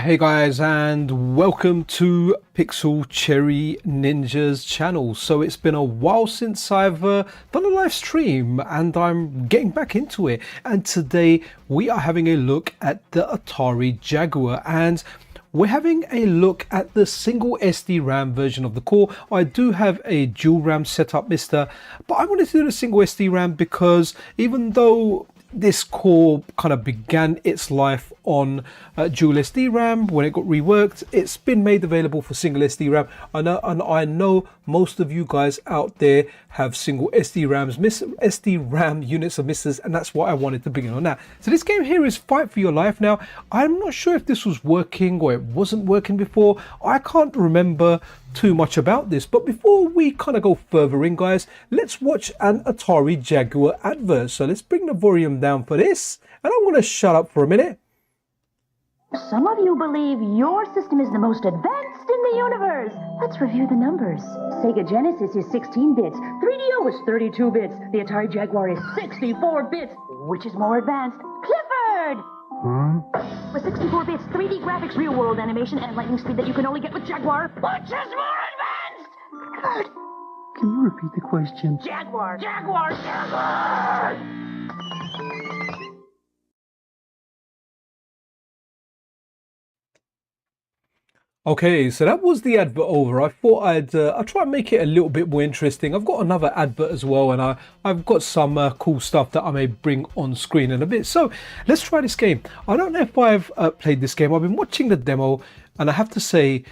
Hey guys, and welcome to Pixel Cherry Ninja's channel. So it's been a while since I've done a live stream and I'm getting back into it, and today we are having a look at the Atari Jaguar, and we're having a look at the single SD RAM version of the core. I do have a dual RAM setup, MiSTer, but I wanted to do the single SD RAM because even though this core kind of began its life on dual SD RAM when it got reworked, it's been made available for single SD RAM. I know most of you guys out there have single SD RAM units of MiSTers, and that's why I wanted to begin on that. So this game here is Fight for Your Life. Now, I'm not sure if this was working or it wasn't working before. I can't remember too much about this, but before we kind of go further in, guys, let's watch an Atari Jaguar advert. So let's bring the volume down for this, and I'm going to shut up for a minute. Some of you believe your system is the most advanced in the universe. Let's review the numbers. Sega Genesis is 16 bits. 3DO is 32 bits. The Atari Jaguar is 64 bits. Which is more advanced? Clifford! With 64 bits, 3D graphics, real-world animation, and lightning speed that you can only get with Jaguar. Which is more advanced? Clifford! Can you repeat the question? Jaguar! Jaguar! Jaguar! Okay, so that was the advert over. I thought I'd try and make it a little bit more interesting. I've got another advert as well, and I've got some cool stuff that I may bring on screen in a bit. So let's try this game. I don't know if I've played this game. I've been watching the demo, and I have to say,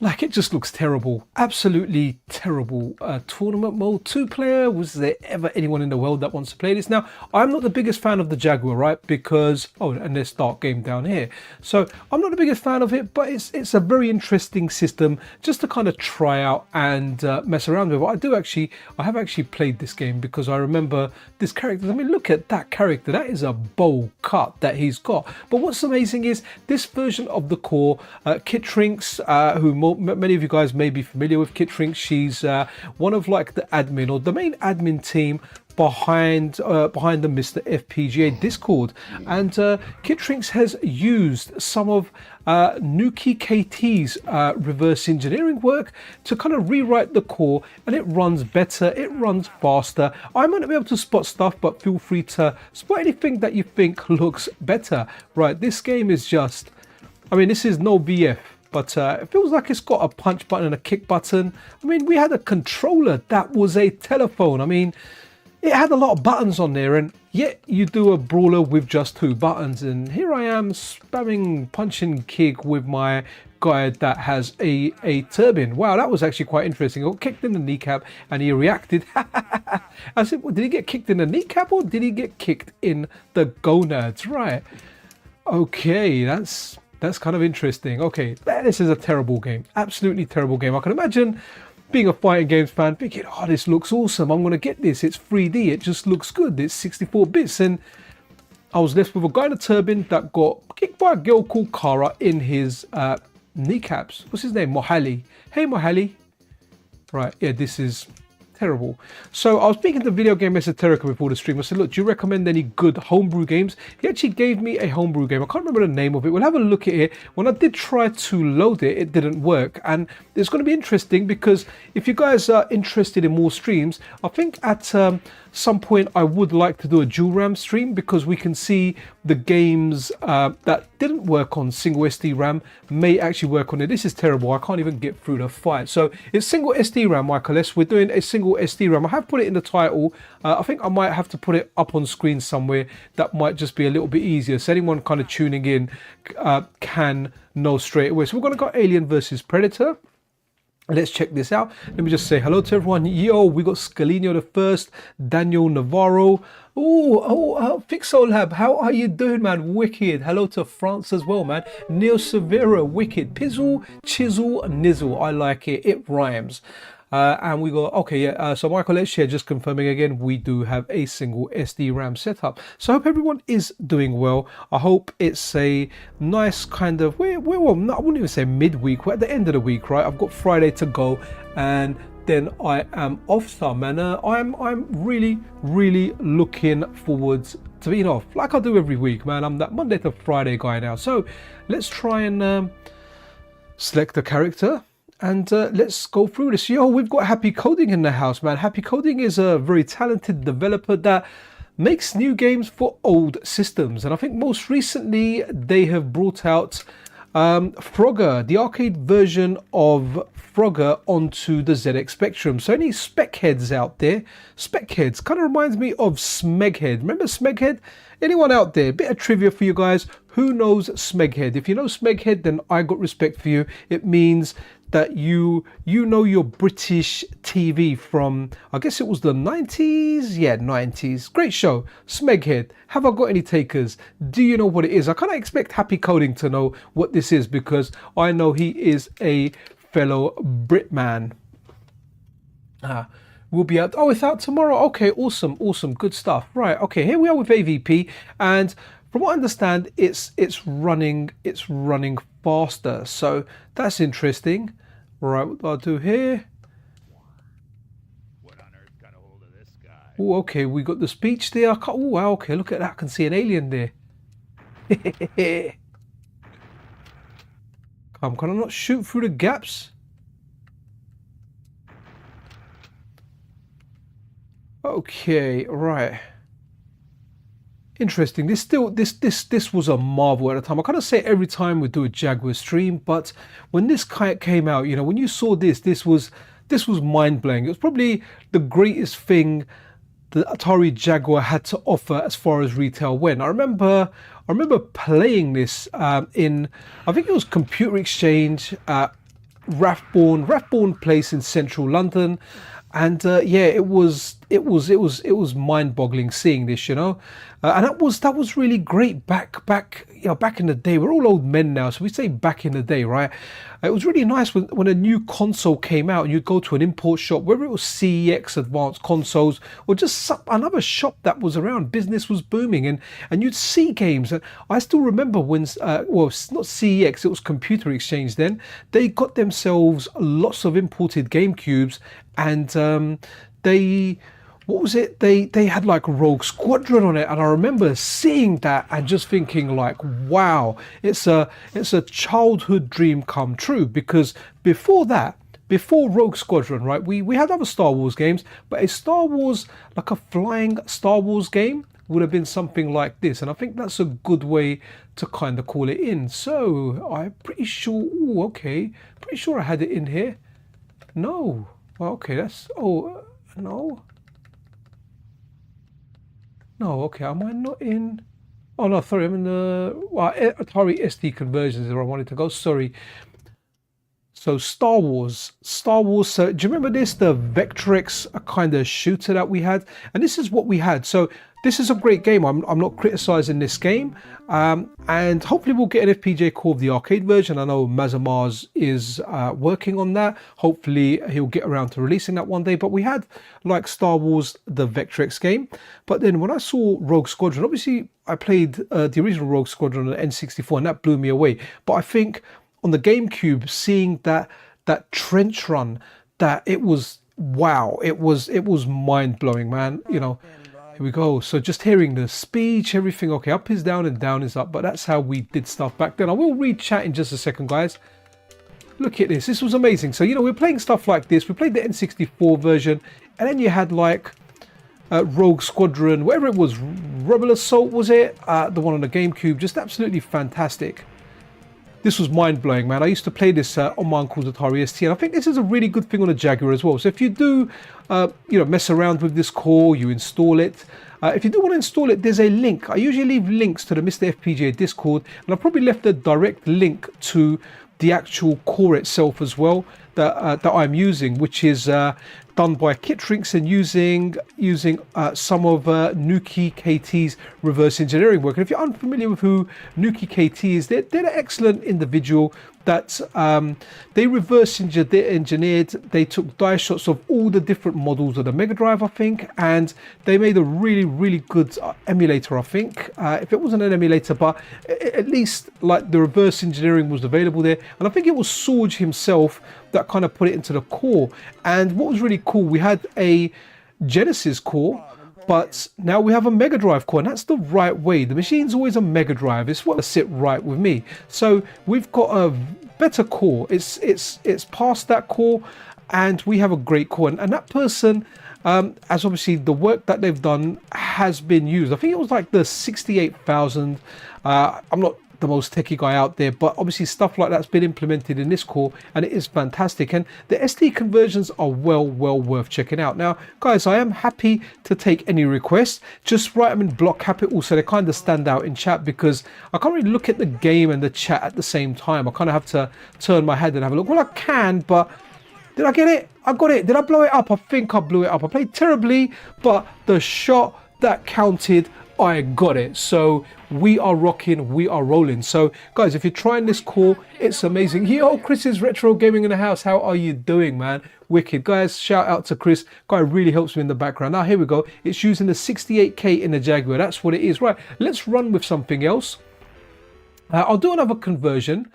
like, it just looks terrible. Absolutely terrible. Tournament mode, 2-player. Was there ever anyone in the world that wants to play this? Now, I'm not the biggest fan of the Jaguar, right? Because, oh, and there's start game down here. So I'm not the biggest fan of it, but it's a very interesting system just to kind of try out and mess around with. I have actually played this game because I remember this character. I mean, look at that character. That is a bold cut that he's got. But what's amazing is this version of the core, Katrinx, who many of you guys may be familiar with. Katrinx, she's one of like the admin or the main admin team behind the MiSTer FPGA Discord, and Katrinx has used some of NUKEyd's reverse engineering work to kind of rewrite the core, and it runs better, it runs faster. I might not be able to spot stuff, but feel free to spot anything that you think looks better. Right, this game is just, I mean, this is no VF. But it feels like it's got a punch button and a kick button. I mean, we had a controller that was a telephone. I mean, it had a lot of buttons on there, and yet you do a brawler with just 2 buttons. And here I am spamming punch and kick with my guy that has a turbine. Wow, that was actually quite interesting. I got kicked in the kneecap and he reacted. I said, well, did he get kicked in the kneecap or did he get kicked in the gonads? Right. Okay, that's kind of interesting. Okay, this is a terrible game. Absolutely terrible game. I can imagine being a fighting games fan thinking, oh, this looks awesome. I'm going to get this. It's 3D. It just looks good. It's 64 bits. And I was left with a guy in a turbine that got kicked by a girl called Kara in his kneecaps. What's his name? O.M.A.Hei-Long. Hey, O.M.A.Hei-Long. Right, yeah, this is terrible. So I was speaking to Video Game Esoterica before the stream. I said, look, do you recommend any good homebrew games? He actually gave me a homebrew game. I can't remember the name of it. We'll have a look at it. When I did try to load it, it didn't work. And it's going to be interesting because if you guys are interested in more streams, I think at some point I would like to do a dual RAM stream because we can see the games that didn't work on single SD RAM may actually work on it. This is terrible. I can't even get through the fight. So it's single SD RAM, Michael. We're doing a single SD RAM. I have put it in the title. I think I might have to put it up on screen somewhere. That might just be a little bit easier, so anyone kind of tuning in can know straight away. So we're going to go Alien versus Predator. Let's check this out. Let me just say hello to everyone. Yo, we got Scalino the First, Daniel Navarro. Fixolab, how are you doing, man? Wicked. Hello to France as well, man. Neil Severa, wicked. Pizzle, chisel, nizzle. I like it. It rhymes. And we got, okay, yeah, so Michael Etxebarria just confirming again, we do have a single SD RAM setup. So I hope everyone is doing well. I hope it's a nice kind of, well, I wouldn't even say midweek, we're at the end of the week, right? I've got Friday to go, and then I am off some, and I'm really looking forward to be off like I do every week, man. I'm that Monday to Friday guy now. So let's try and select the character and let's go through this. Yo, we've got Happy Coding in the house, man. Happy Coding is a very talented developer that makes new games for old systems, and I think most recently they have brought out Frogger, the arcade version of Frogger onto the ZX Spectrum. So any spec heads out there, spec heads kind of reminds me of Smeghead. Remember Smeghead? Anyone out there? Bit of trivia for you guys. Who knows Smeghead? If you know Smeghead, then I got respect for you. It means that you know your British TV from, I guess it was the 90s? Yeah, 90s. Great show. Smeghead. Have I got any takers? Do you know what it is? I kind of expect Happy Coding to know what this is because I know he is a fellow Brit man. We'll be out. Oh, it's out tomorrow. Okay, awesome, awesome, good stuff. Right, okay, here we are with AVP, and from what I understand, it's running faster. So that's interesting. Right, what do I do here? What on earth got a hold of this guy? Oh, okay, we got the speech there. Oh, wow, okay, look at that. I can see an alien there. Can I not shoot through the gaps? Okay, right. Interesting. This was a marvel at the time. I kind of say it every time we do a Jaguar stream, but when this came out, you know, when you saw this was mind blowing. It was probably the greatest thing the Atari Jaguar had to offer as far as retail went. I remember playing this in, I think it was Computer Exchange, Rathbourne Place in central London. And yeah, it was mind-boggling seeing this, you know, and that was really great back in the day. We're all old men now, so we say back in the day, right? It was really nice when a new console came out and you'd go to an import shop, whether it was CEX Advanced Consoles or just another shop that was around. Business was booming, and you'd see games. And I still remember when well, it's not CEX, it was Computer Exchange then. They got themselves lots of imported GameCubes, and what was it? They had like Rogue Squadron on it, and I remember seeing that and just thinking like, wow, it's a childhood dream come true. Because before Rogue Squadron, right, we had other Star Wars games, but a Star Wars, like a flying Star Wars game, would have been something like this, and I think that's a good way to kind of call it in. So I'm pretty sure. Oh, okay, pretty sure I had it in here. No. Well, okay, that's, oh, no. No, okay, am I not in? Oh, no, sorry, I'm in the Atari SD conversions is where I wanted to go, sorry. So Star Wars, so do you remember this, the Vectrex kind of shooter that we had? And this is what we had. So this is a great game. I'm not criticizing this game. And hopefully we'll get an FPGA core of the arcade version. I know Mazamars is working on that. Hopefully he'll get around to releasing that one day. But we had like Star Wars, the Vectrex game. But then when I saw Rogue Squadron, obviously I played the original Rogue Squadron on the N64 and that blew me away. But I think on the GameCube, seeing that trench run, that it was, wow, it was mind-blowing, man. You know, here we go. So just hearing the speech, everything, okay, up is down and down is up, but that's how we did stuff back then. I will read chat in just a second, guys. Look at this. This was amazing. So, you know, we're playing stuff like this. We played the N64 version, and then you had like Rogue Squadron, whatever it was, Rebel Assault, was it? The one on the GameCube, just absolutely fantastic. This was mind-blowing, man. I used to play this on my uncle's Atari ST, and I think this is a really good thing on a Jaguar as well. So if you do, you know, mess around with this core, you install it. If you do want to install it, there's a link. I usually leave links to the MiSTer FPGA Discord, and I've probably left a direct link to the actual core itself as well that I'm using, which is done by Katrinx and using some of nukeykt's reverse engineering work. And if you're unfamiliar with who nukeykt is, they're an excellent individual that they reverse engineered. They took die shots of all the different models of the Mega Drive, I think, and they made a really good emulator, I think. If it wasn't an emulator, but at least like the reverse engineering was available there. And I think it was Sorge himself that kind of put it into the core. And what was really cool, we had a Genesis core, But now we have a Mega Drive core, and that's the right way. The machine's always a Mega Drive. It's what sit right with me. So we've got a better core. It's past that core, and we have a great core. And that person, as obviously the work that they've done has been used. I think it was like the 68,000. I'm not the most techie guy out there, but obviously stuff like that's been implemented in this core, and it is fantastic. And the SD conversions are well worth checking out. Now guys, I am happy to take any requests. Just write them in block capitals so they kind of stand out in chat, because I can't really look at the game and the chat at the same time. I kind of have to turn my head and have a look. Well, I can, but did I get it? I got it. Did I blow it up? I think I blew it up. I played terribly, but the shot that counted, I got it. So we are rocking, we are rolling. So guys, if you're trying this core, it's amazing. Yo, Chris is retro gaming in the house. How are you doing, man? Wicked. Guys, shout out to Chris. Guy really helps me in the background. Now here we go. It's using the 68K in the Jaguar. That's what it is. Right, let's run with something else. I'll do another conversion,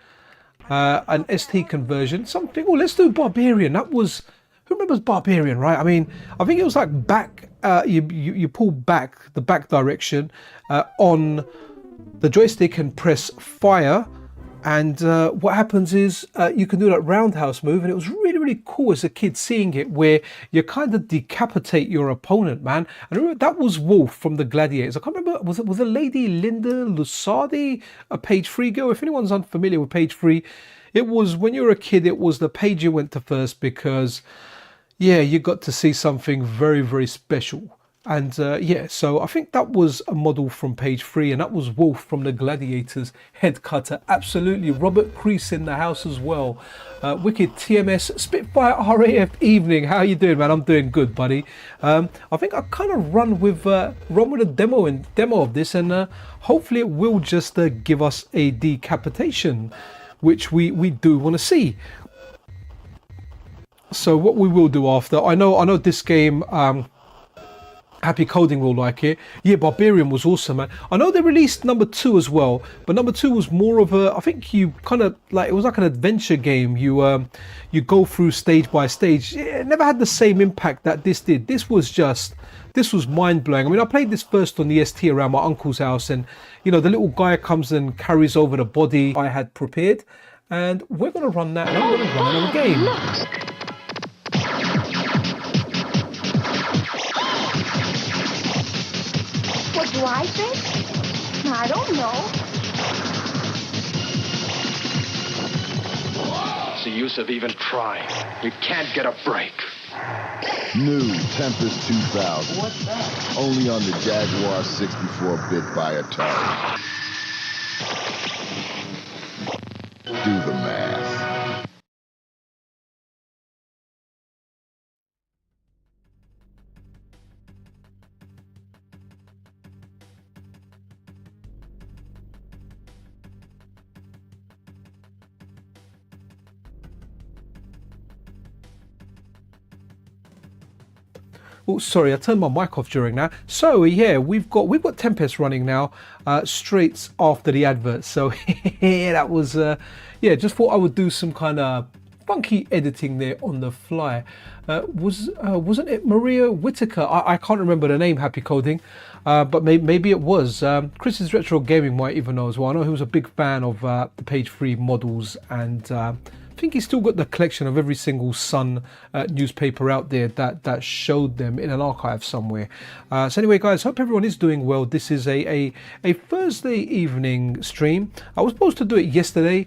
an ST conversion, something. Oh, let's do Barbarian. That was, who remembers Barbarian, right? I mean, I think it was like back, you pull back the back direction on the joystick and press fire, and what happens is you can do that roundhouse move, and it was really cool as a kid seeing it, where you kind of decapitate your opponent, man. And I remember that was Wolf from the Gladiators. I can't remember, was it Lady Linda Lusardi, a page 3 girl? If anyone's unfamiliar with page 3, it was when you were a kid, it was the page you went to first, because yeah, you got to see something very special. And yeah, so I think that was a model from page 3, and that was Wolf from the Gladiators head cutter. Absolutely. Robert Crease in the house as well. Wicked TMS Spitfire RAF evening. How you doing, man? I'm doing good, buddy. I think I kind of run with a demo of this, and hopefully it will just give us a decapitation, which we do want to see. So what we will do after, I know this game, Happy Coding will like it. Yeah, Barbarian was awesome, man. I know they released number 2 as well, but number 2 was more of a, I think you kind of like, it was like an adventure game. You go through stage by stage. It never had the same impact that this did. This was mind blowing. I mean, I played this first on the ST around my uncle's house, and you know, the little guy comes and carries over the body I had prepared, and we're gonna run that, and I'm gonna run another game. What do I think? I don't know. What's the use of even trying? You can't get a break. New Tempest 2000. What's that? Only on the Jaguar 64-bit by Atari. Do the math. Oh, sorry, I turned my mic off during that. So yeah, we've got Tempest running now, straight after the advert. So yeah, that was yeah, just thought I would do some kind of funky editing there on the fly. Wasn't it Maria Whitaker? I can't remember the name. Happy Coding, but maybe it was. Chris's Retro Gaming might even know as well. I know he was a big fan of the page 3 models, and I think he's still got the collection of every single Sun newspaper out there that showed them in an archive somewhere. So anyway, guys, hope everyone is doing well. This is a Thursday evening stream. I was supposed to do it yesterday,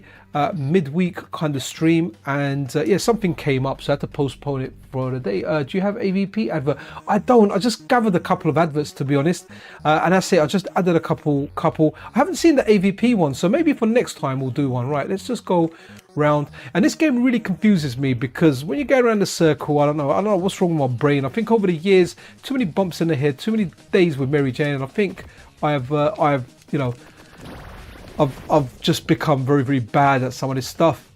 midweek kind of stream, and yeah, something came up, so I had to postpone it for the day. Do you have AVP advert? I don't. I just gathered a couple of adverts, to be honest, and that's it. I just added a couple. I haven't seen the AVP one, so maybe for next time we'll do one. Right, let's just go round. And this game really confuses me, because when you go around the circle, I don't know what's wrong with my brain. I think over the years, too many bumps in the head, too many days with Mary Jane, and I think I've you know, I've just become very bad at some of this stuff.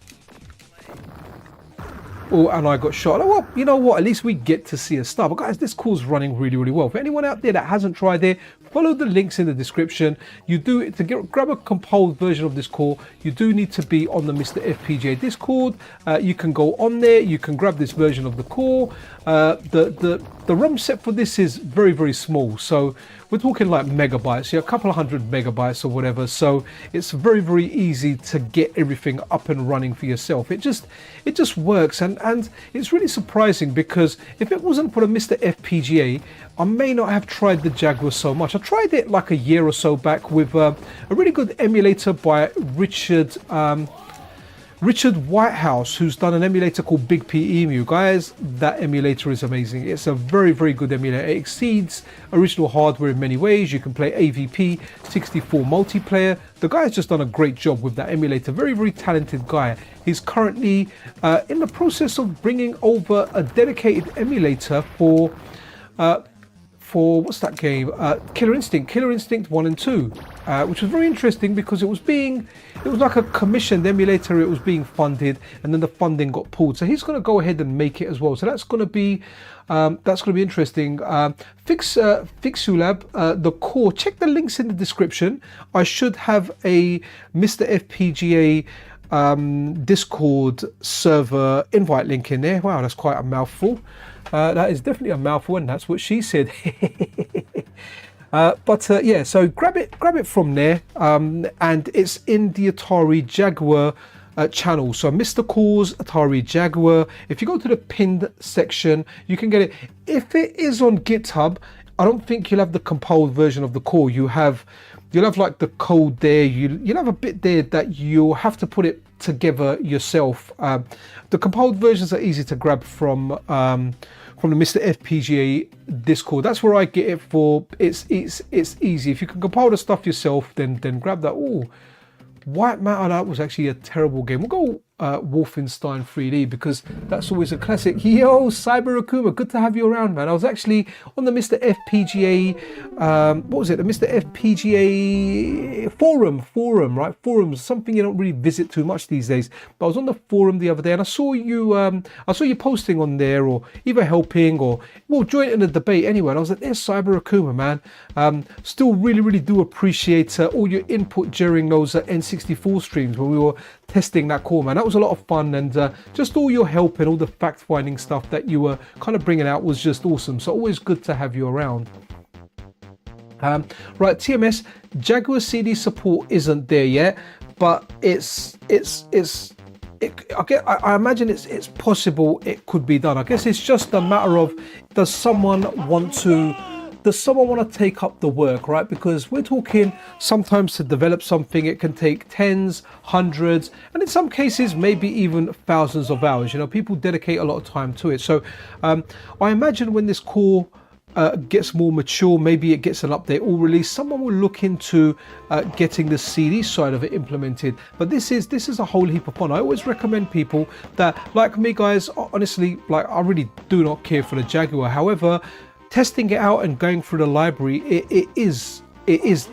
Oh, and I got shot. Well, you know what? At least we get to see a star. But guys, this core's running really, really well. For anyone out there that hasn't tried it, follow the links in the description. You do grab a compiled version of this core. You do need to be on the MiSTer FPGA Discord. You can go on there. You can grab this version of the core. The ROM set for this is very, very small. So we're talking like megabytes, a couple of 100 megabytes or whatever. So it's very, very easy to get everything up and running for yourself. It just works, and it's really surprising, because if it wasn't for the MiSTer FPGA, I may not have tried the Jaguar so much. I tried it like a year or so back with a really good emulator by Richard Whitehouse, who's done an emulator called Big P Emu. Guys, that emulator is amazing. It's a very, very good emulator. It exceeds original hardware in many ways. You can play AVP 64 multiplayer. The guy's just done a great job with that emulator. Very, very talented guy. He's currently in the process of bringing over a dedicated emulator for what's that game? Killer Instinct 1 and 2, which was very interesting, because it was like a commissioned emulator. It was being funded, and then the funding got pulled. So he's going to go ahead and make it as well. So that's going to be interesting. Fixulab, the core. Check the links in the description. I should have a MiSTer FPGA Discord server invite link in there. Wow, that's quite a mouthful. That is definitely a mouthful, and that's what she said. Yeah, so grab it from there, and it's in the Atari Jaguar channel. So MiSTer Cores Atari Jaguar. If you go to the pinned section, you can get it. If it is on GitHub, I don't think you'll have the compiled version of the core. You'll have like the code there. You'll have a bit there that you'll have to put it together yourself. The compiled versions are easy to grab from the MiSTer FPGA Discord. That's where I get it for. It's easy. If you can compile the stuff yourself, then grab that. Oh, White Matter, that was actually a terrible game. We'll go Wolfenstein 3D, because that's always a classic. Yo, Cyber Akuma, good to have you around, man. I was actually on the MiSTer FPGA, what was it? The MiSTer FPGA forum, right? Forums, something you don't really visit too much these days. But I was on the forum the other day, and I saw you posting on there, or either helping or, well, joining in the debate anyway. And I was like, there's Cyber Akuma, man. Still really, really do appreciate all your input during those N64 streams when we were testing that core, man. That was a lot of fun, and just all your help and all the fact-finding stuff that you were kind of bringing out was just awesome. So always good to have you around. Right, TMS, Jaguar CD support isn't there yet, but I imagine it's possible it could be done. I guess it's just a matter of, does someone want to take up the work, right? Because we're talking, sometimes to develop something, it can take tens, hundreds, and in some cases, maybe even thousands of hours. You know, people dedicate a lot of time to it. So I imagine when this core gets more mature, maybe it gets an update or release, someone will look into getting the CD side of it implemented. But this is a whole heap of fun. I always recommend people that, like me, guys, honestly, like, I really do not care for the Jaguar. However, testing it out and going through the library, it is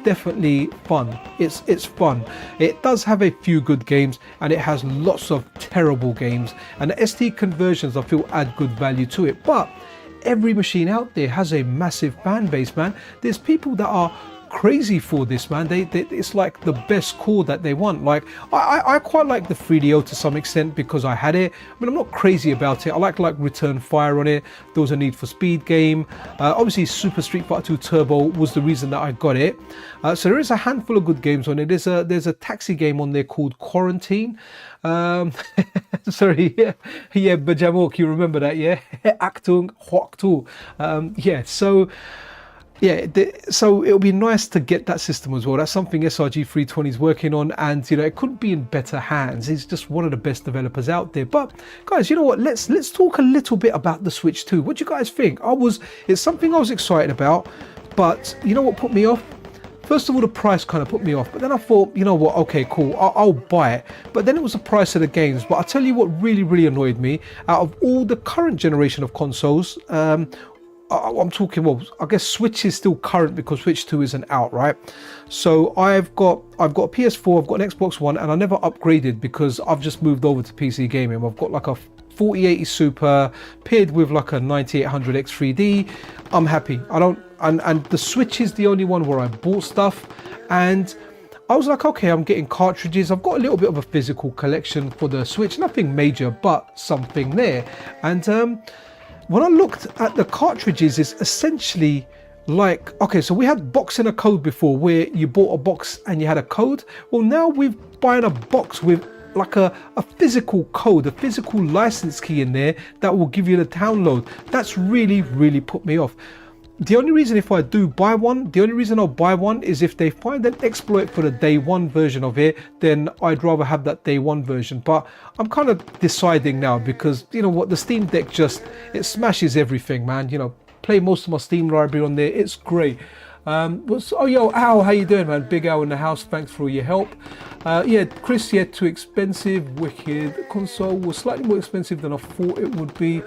definitely fun. It's fun. It does have a few good games, and it has lots of terrible games, and the ST conversions, I feel, add good value to it. But every machine out there has a massive fan base, man. There's people that are crazy for this, man. It's like the best core that they want. Like I quite like the 3DO to some extent, because I had it. I mean, I'm not crazy about it. I like Return Fire on it. There was a Need for Speed game. Obviously Super Street Fighter 2 Turbo was the reason that I got it. So there is a handful of good games on it. There's a taxi game on there called Quarantine. Sorry, yeah, Bajamok, you remember that, yeah? Achtung, Hochtu. Yeah, so yeah, so it'll be nice to get that system as well. That's something SRG 320 is working on, and you know, it couldn't be in better hands. He's just one of the best developers out there. But guys, you know what? Let's talk a little bit about the Switch 2. What do you guys think? It's something I was excited about, but you know what put me off? First of all, the price kind of put me off, but then I thought, you know what, okay, cool, I'll buy it. But then it was the price of the games. But I'll tell you what really, really annoyed me. Out of all the current generation of consoles, I'm talking, well, I guess Switch is still current because Switch 2 isn't out, right? So I've got a PS4, I've got an Xbox One, and I never upgraded because I've just moved over to PC gaming. I've got like a 4080 Super paired with like a 9800X 3D. I'm happy. I don't, and the Switch is the only one where I bought stuff, and I was like, okay, I'm getting cartridges. I've got a little bit of a physical collection for the Switch, nothing major, but something there. And when I looked at the cartridges, it's essentially like, okay, so we had box and a code before, where you bought a box and you had a code. Well, now we're buying a box with like a physical code, a physical license key in there that will give you the download. That's really, really put me off. The only reason if I do buy one, the only reason I'll buy one is if they find an exploit for the day one version of it, then I'd rather have that day one version. But I'm kind of deciding now, because you know what, the Steam Deck just, it smashes everything, man. You know, play most of my Steam library on there, it's great. Oh yo, Al, how you doing, man? Big Al in the house, thanks for all your help. Yeah, Chris, yeah, too expensive. Wicked console was slightly more expensive than I thought it would be.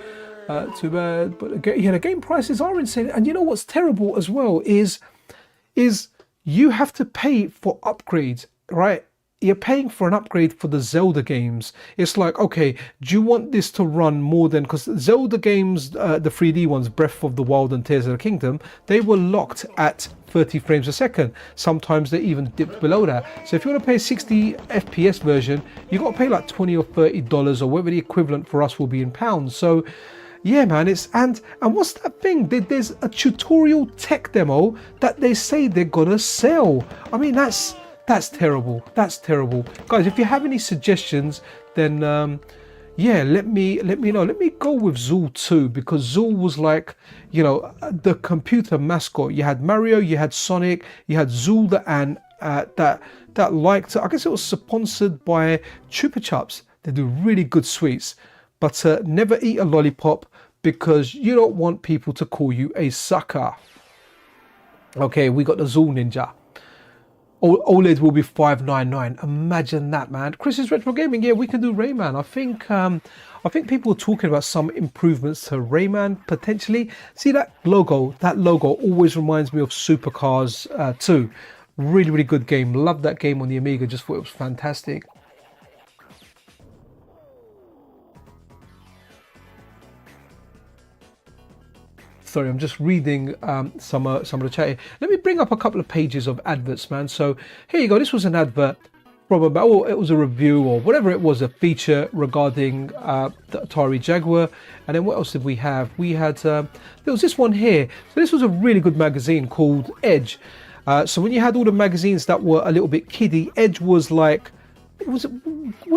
Too bad, but again, yeah, the game prices are insane. And you know what's terrible as well is you have to pay for upgrades, right? You're paying for an upgrade for the Zelda games. It's like, okay, do you want this to run more than, because Zelda games, the 3D ones, Breath of the Wild and Tears of the Kingdom, they were locked at 30 frames a second. Sometimes they even dipped below that. So if you want to pay a 60 FPS version, you got to pay like $20 or $30 or whatever the equivalent for us will be in pounds. So yeah, man, it's, and what's that thing? There's a tutorial tech demo that they say they're gonna sell. I mean, that's terrible. That's terrible, guys. If you have any suggestions, then yeah, let me know. Let me go with Zool 2, because Zool was like, you know, the computer mascot. You had Mario, you had Sonic, you had Zool that liked, I guess it was sponsored by Chupa Chups. They do really good sweets, but never eat a lollipop, because you don't want people to call you a sucker. Okay, we got the Zool Ninja. OLED will be $599. Imagine that, man. Chris's Retro Gaming, yeah, we can do Rayman. I think people are talking about some improvements to Rayman potentially. See that logo? That logo always reminds me of Supercars 2. Really, really good game. Loved that game on the Amiga. Just thought it was fantastic. Sorry, I'm just reading some of the chat here. Let me bring up a couple of pages of adverts, man. So here you go. This was an advert from about, well, it was a review or whatever it was, a feature regarding the Atari Jaguar. And then what else did we have? We had, there was this one here. So this was a really good magazine called Edge. So when you had all the magazines that were a little bit kiddie, Edge was like, would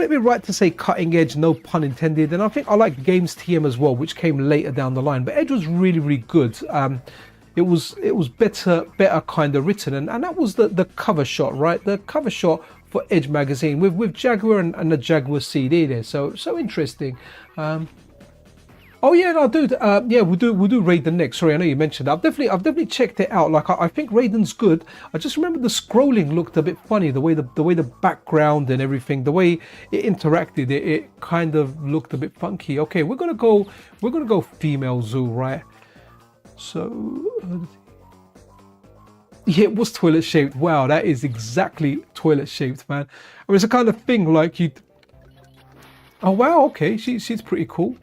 it be right to say cutting edge, no pun intended? And I think I like Games TM as well, which came later down the line, but Edge was really, really good. It was better kind of written, and that was the cover shot, right? The cover shot for Edge magazine with Jaguar and the Jaguar CD there. So interesting. Oh yeah, no, dude. Yeah, we'll do Raiden next. Sorry, I know you mentioned that. I've definitely checked it out. Like I think Raiden's good. I just remember the scrolling looked a bit funny. The way the background and everything, the way it interacted, it kind of looked a bit funky. Okay, we're gonna go female Zoo, right? So yeah, it was toilet shaped. Wow, that is exactly toilet shaped, man. I mean, it's a kind of thing like you. Oh wow, okay, she's pretty cool.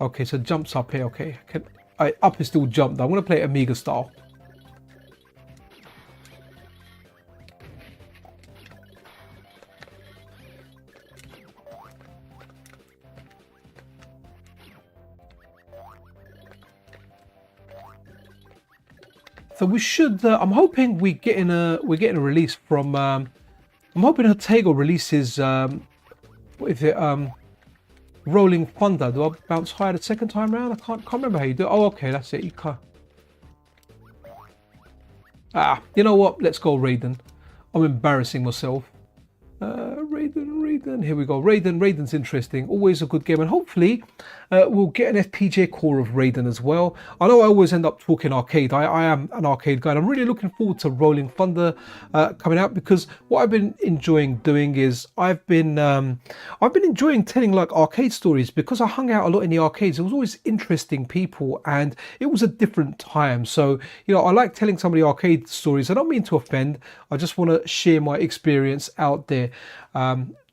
Okay, so jumps up here. Okay, up is still jumped. I'm gonna play it Amiga style. So we should. I'm hoping we're getting a release from. I'm hoping Ortega releases. What is it? Rolling Thunder. Do I bounce higher the second time round? I can't remember how you do it. Oh, okay, that's it. You can't. You know what? Let's go Raiden. I'm embarrassing myself. Raiden. Here we go. Raiden's interesting. Always a good game, and hopefully we'll get an FPGA core of Raiden as well. I know I always end up talking arcade. I am an arcade guy, and I'm really looking forward to Rolling Thunder coming out, because what I've been enjoying doing is I've been enjoying telling like arcade stories, because I hung out a lot in the arcades. It was always interesting people, and it was a different time. So you know, I like telling some of the arcade stories. I don't mean to offend. I just want to share my experience out there.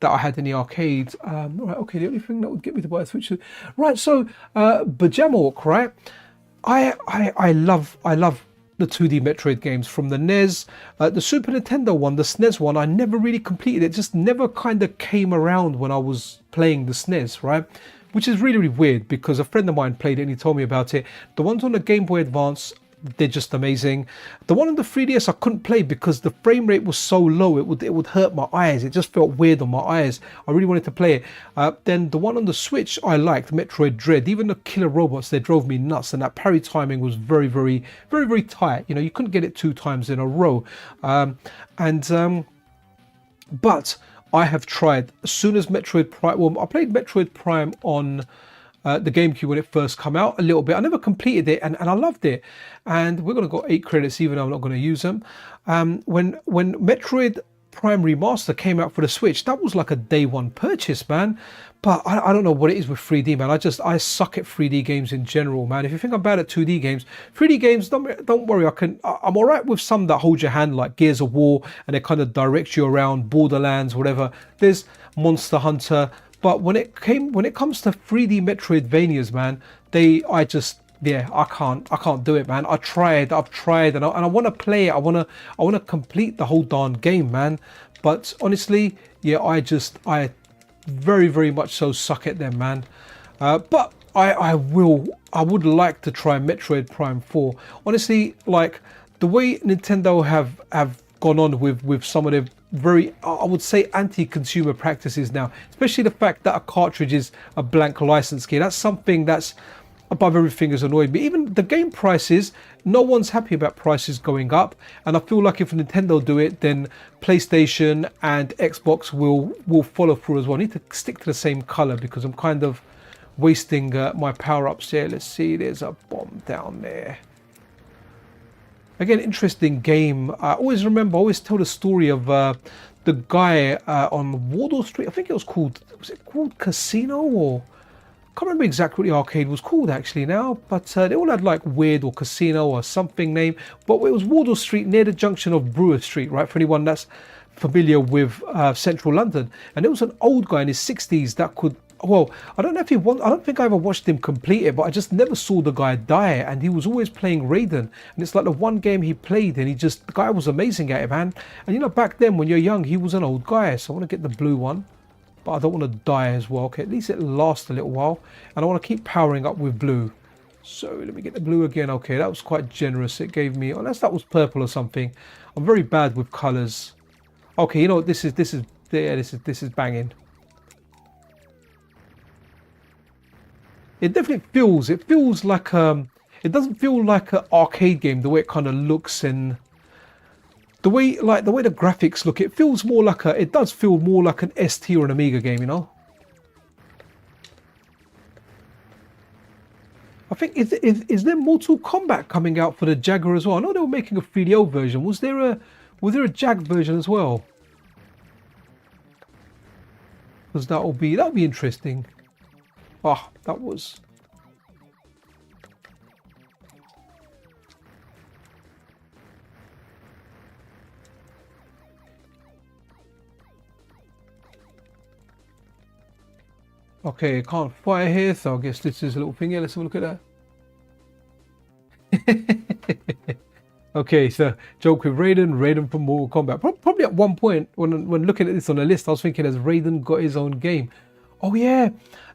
that I had in the arcade. Right, okay, the only thing that would get me to buy a Switch. Right, so Bajamork, right? I love the 2D Metroid games from the NES, the Super Nintendo one, the SNES one. I never really completed it, just never kind of came around when I was playing the SNES, right? Which is really, really weird because a friend of mine played it and he told me about it. The ones on the Game Boy Advance, they're just amazing. The one on the 3DS I couldn't play because the frame rate was so low, it would hurt my eyes. It just felt weird on my eyes. I really wanted to play it. Then the one on the Switch I liked, Metroid Dread. Even the killer robots, they drove me nuts, and that parry timing was very, very, very, very tight. You know, you couldn't get it 2 times in a row. But I have tried, as soon as Metroid Prime, well, I played Metroid Prime on the GameCube when it first came out a little bit. I never completed it, and I loved it. And we're going to go 8 credits, even though I'm not going to use them. When Metroid Prime Remaster came out for the Switch, that was like a day one purchase, man. But I don't know what it is with 3D, man. I suck at 3D games in general, man. If you think I'm bad at 2D games, 3D games, don't worry. I'm all right with some that hold your hand, like Gears of War, and they kind of direct you around, Borderlands, whatever. There's Monster Hunter. But when it comes to 3D Metroidvanias, man, I can't do it, man. I've tried, and I want to play it. I want to complete the whole darn game, man. But honestly, yeah, I very, very much so suck at them, man. But I would like to try Metroid Prime 4. Honestly, like the way Nintendo have gone on with some of the very, I would say, anti-consumer practices now, especially the fact that a cartridge is a blank license key. That's something that's above everything has annoyed me. Even the game prices, no one's happy about prices going up, and I feel like if Nintendo do it, then PlayStation and Xbox will follow through as well. I need to stick to the same color because I'm kind of wasting my power-ups here. Let's see, there's a bomb down there. Again, interesting game. I always tell the story of the guy on Wardour Street. I think was it called Casino, or I can't remember exactly what the arcade was called actually now, but they all had like Weird or Casino or something name. But it was Wardour Street near the junction of Brewer Street, right? For anyone that's familiar with central London. And there was an old guy in his 60s that could, well, I don't think I ever watched him complete it, but I just never saw the guy die, and he was always playing Raiden, and it's like the one game he played, and the guy was amazing at it, man. And you know, back then when you're young, he was an old guy. So I want to get the blue one, but I don't want to die as well. Okay, at least it lasts a little while, and I want to keep powering up with blue. So let me get the blue again. Okay, that was quite generous. It gave me, unless that was purple or something. I'm very bad with colors. Okay, you know what, this is banging. It definitely feels like it doesn't feel like an arcade game the way it kind of looks, and the way the graphics look. It feels more like it does feel more like an ST or an Amiga game, you know. I think is there Mortal Kombat coming out for the Jaguar as well? I know they were making a 3DO version. Was there a Jag version as well? Because that'll be interesting. Ah, that was. Okay, can't fire here, so I guess this is a little thing here. Let's have a look at that. Okay, so joke with Raiden from Mortal Kombat. Probably at one point when looking at this on the list, I was thinking, has Raiden got his own game? Oh yeah,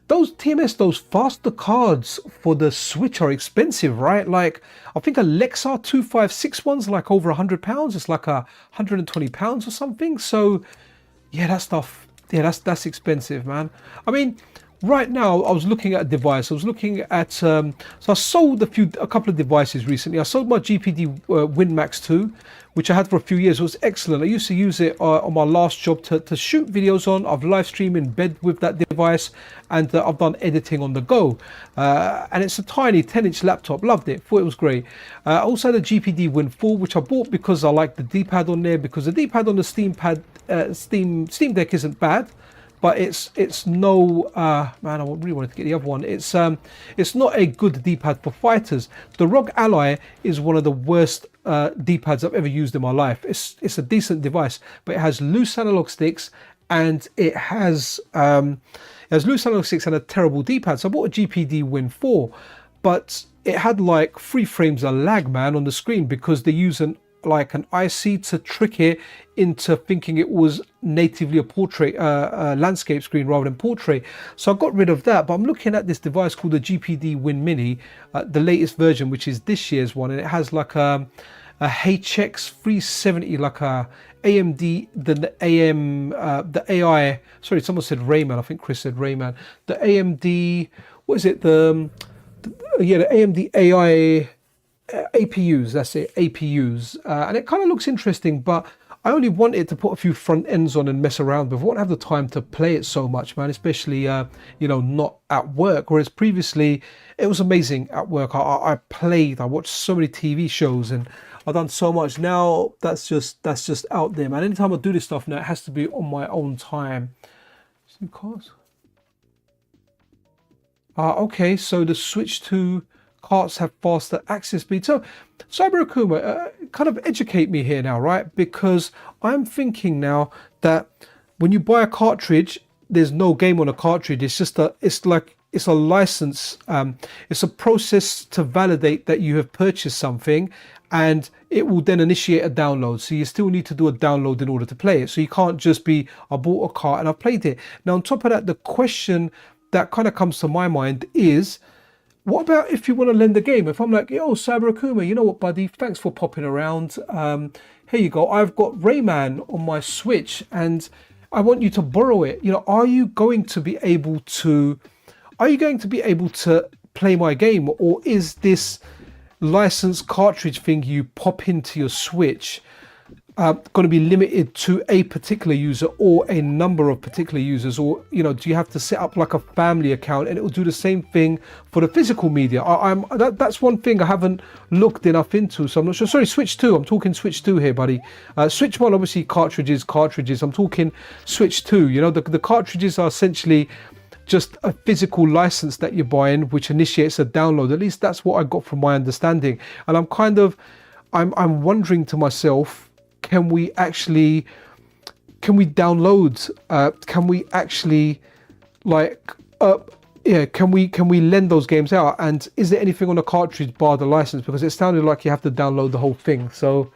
those TMS, those faster cards for the Switch are expensive, right? Like, I think a Lexar 256 one's like over £100. It's like £120 or something. So yeah, that stuff, yeah, that's expensive, man. I mean, right now I was looking at a device. I was looking at so I sold a couple of devices recently. I sold my GPD WinMax 2, which I had for a few years. It was excellent. I used to use it on my last job to shoot videos on. I've live streamed in bed with that device, and I've done editing on the go. And it's a tiny 10-inch laptop. Loved it. Thought it was great. I also had a GPD Win 4, which I bought because I like the D-pad on there, because the D-pad on the Steam Deck isn't bad. But it's no man, I really wanted to get the other one. It's not a good D-pad for fighters. The ROG Ally is one of the worst D-pads I've ever used in my life. It's a decent device, but it has loose analog sticks and it has loose analog sticks and a terrible D-pad. So I bought a GPD Win 4, but it had like 3 frames of lag, man, on the screen, because they use an IC to trick it into thinking it was natively a portrait landscape screen rather than portrait. So I got rid of that, but I'm looking at this device called the GPD Win Mini, the latest version, which is this year's one, and it has like a HX 370, like a AMD, the AI, sorry, someone said Rayman, I think Chris said Rayman, the AMD, what is it, the AMD AI APUs, that's it, APUs, and it kind of looks interesting, but I only wanted to put a few front ends on and mess around with. I won't have the time to play it so much, man, especially you know, not at work, whereas previously it was amazing at work. I watched so many TV shows and I've done so much. Now that's just out there, man. Anytime I do this stuff now, it has to be on my own time. Some cards. Okay, so the Switch 2 carts have faster access speed. So Cyber Akuma, kind of educate me here now, right? Because I'm thinking now that when you buy a cartridge, there's no game on a cartridge. It's just it's a license. It's a process to validate that you have purchased something, and it will then initiate a download. So you still need to do a download in order to play it. So you can't just be, I bought a cart and I played it. Now on top of that, the question that kind of comes to my mind is, what about if you want to lend the game? If I'm like, yo, Cyber Akuma, you know what, buddy? Thanks for popping around. Here you go. I've got Rayman on my Switch and I want you to borrow it. You know, are you going to be able to play my game, or is this licensed cartridge thing you pop into your Switch going to be limited to a particular user or a number of particular users? Or, you know, do you have to set up like a family account and it will do the same thing for the physical media? That's one thing I haven't looked enough into, so I'm not sure. Sorry, Switch 2, I'm talking Switch 2 here, buddy. Switch 1, obviously cartridges, I'm talking Switch 2. You know, the cartridges are essentially just a physical license that you're buying, which initiates a download. At least that's what I got from my understanding. And I'm wondering to myself, can we download, can we actually can we lend those games out? And is there anything on the cartridge bar the license? Because it sounded like you have to download the whole thing. So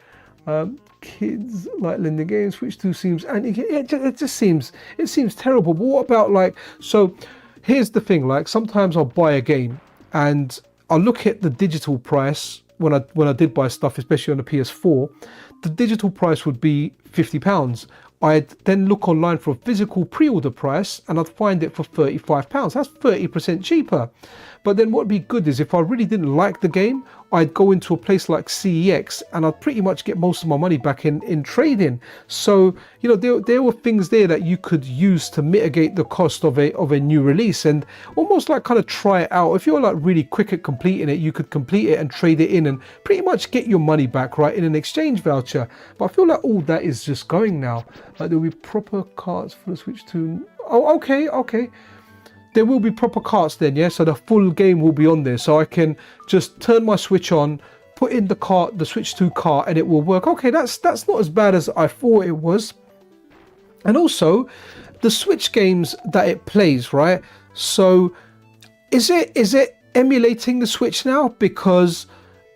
kids like lending games, which too seems, and it just seems terrible. But what about so here's the thing, like sometimes I'll buy a game and I'll look at the digital price when I did buy stuff, especially on the PS4. The digital price would be £50. I'd then look online for a physical pre-order price and I'd find it for £35. That's 30% cheaper. But then what would be good is if I really didn't like the game, I'd go into a place like CEX and I'd pretty much get most of my money back in trading. So, you know, there were things there that you could use to mitigate the cost of a new release and almost like kind of try it out. If you're like really quick at completing it, you could complete it and trade it in and pretty much get your money back, right, in an exchange voucher. But I feel like all that is just going now. Like there'll be proper cards for the Switch 2. Oh, okay. There will be proper carts then, yeah? So the full game will be on there. So I can just turn my Switch on, put in the Switch 2 cart, and it will work. Okay, that's not as bad as I thought it was. And also, the Switch games that it plays, right? So is it emulating the Switch now? Because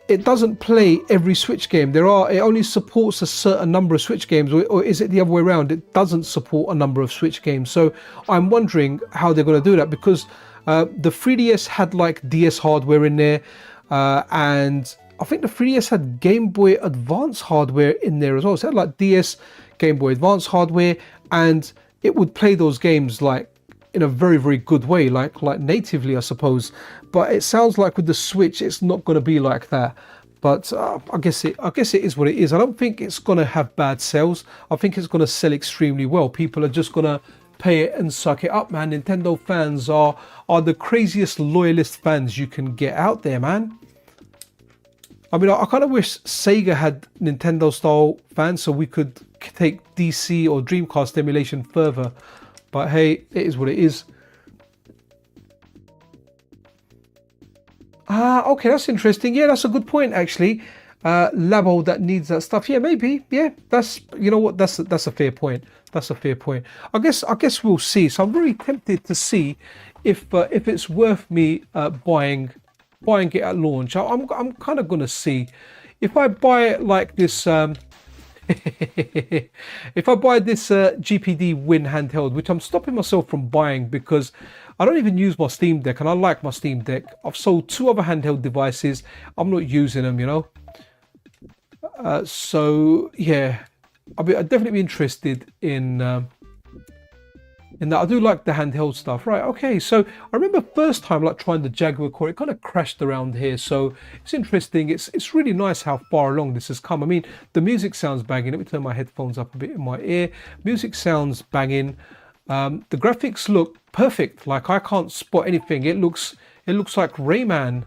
it doesn't play every Switch game. It only supports a certain number of Switch games, or is it the other way around? It doesn't support a number of Switch games. So I'm wondering how they're going to do that, because the 3DS had like DS hardware in there, and I think the 3DS had Game Boy Advance hardware in there as well. So it had like DS, Game Boy Advance hardware, and it would play those games like in a very, very good way, like natively, I suppose. But it sounds like with the Switch, it's not going to be like that. But I guess it is what it is. I don't think it's going to have bad sales. I think it's going to sell extremely well. People are just going to pay it and suck it up, man. Nintendo fans are the craziest loyalist fans you can get out there, man. I mean, I kind of wish Sega had Nintendo style fans so we could take DC or Dreamcast emulation further. But hey, it is what it is. Okay, that's interesting. Yeah, that's a good point, actually. Labo that needs that stuff. Yeah, maybe. Yeah, you know what? That's a fair point. That's a fair point. I guess we'll see. So I'm very tempted to see if it's worth me buying it at launch. I'm kind of gonna see if I buy it like this. If I buy this GPD Win handheld, which I'm stopping myself from buying because I don't even use my Steam Deck, and I like my Steam Deck. I've sold 2 other handheld devices. I'm not using them, you know. So yeah, I'd definitely be interested in that. I do like the handheld stuff. Right, okay, so I remember first time like trying the Jaguar Core, it kind of crashed around here, so it's interesting. It's really nice how far along this has come. I mean, the music sounds banging. Let me turn my headphones up a bit in my ear. Music sounds banging. The graphics look perfect. Like I can't spot anything. It looks like Rayman.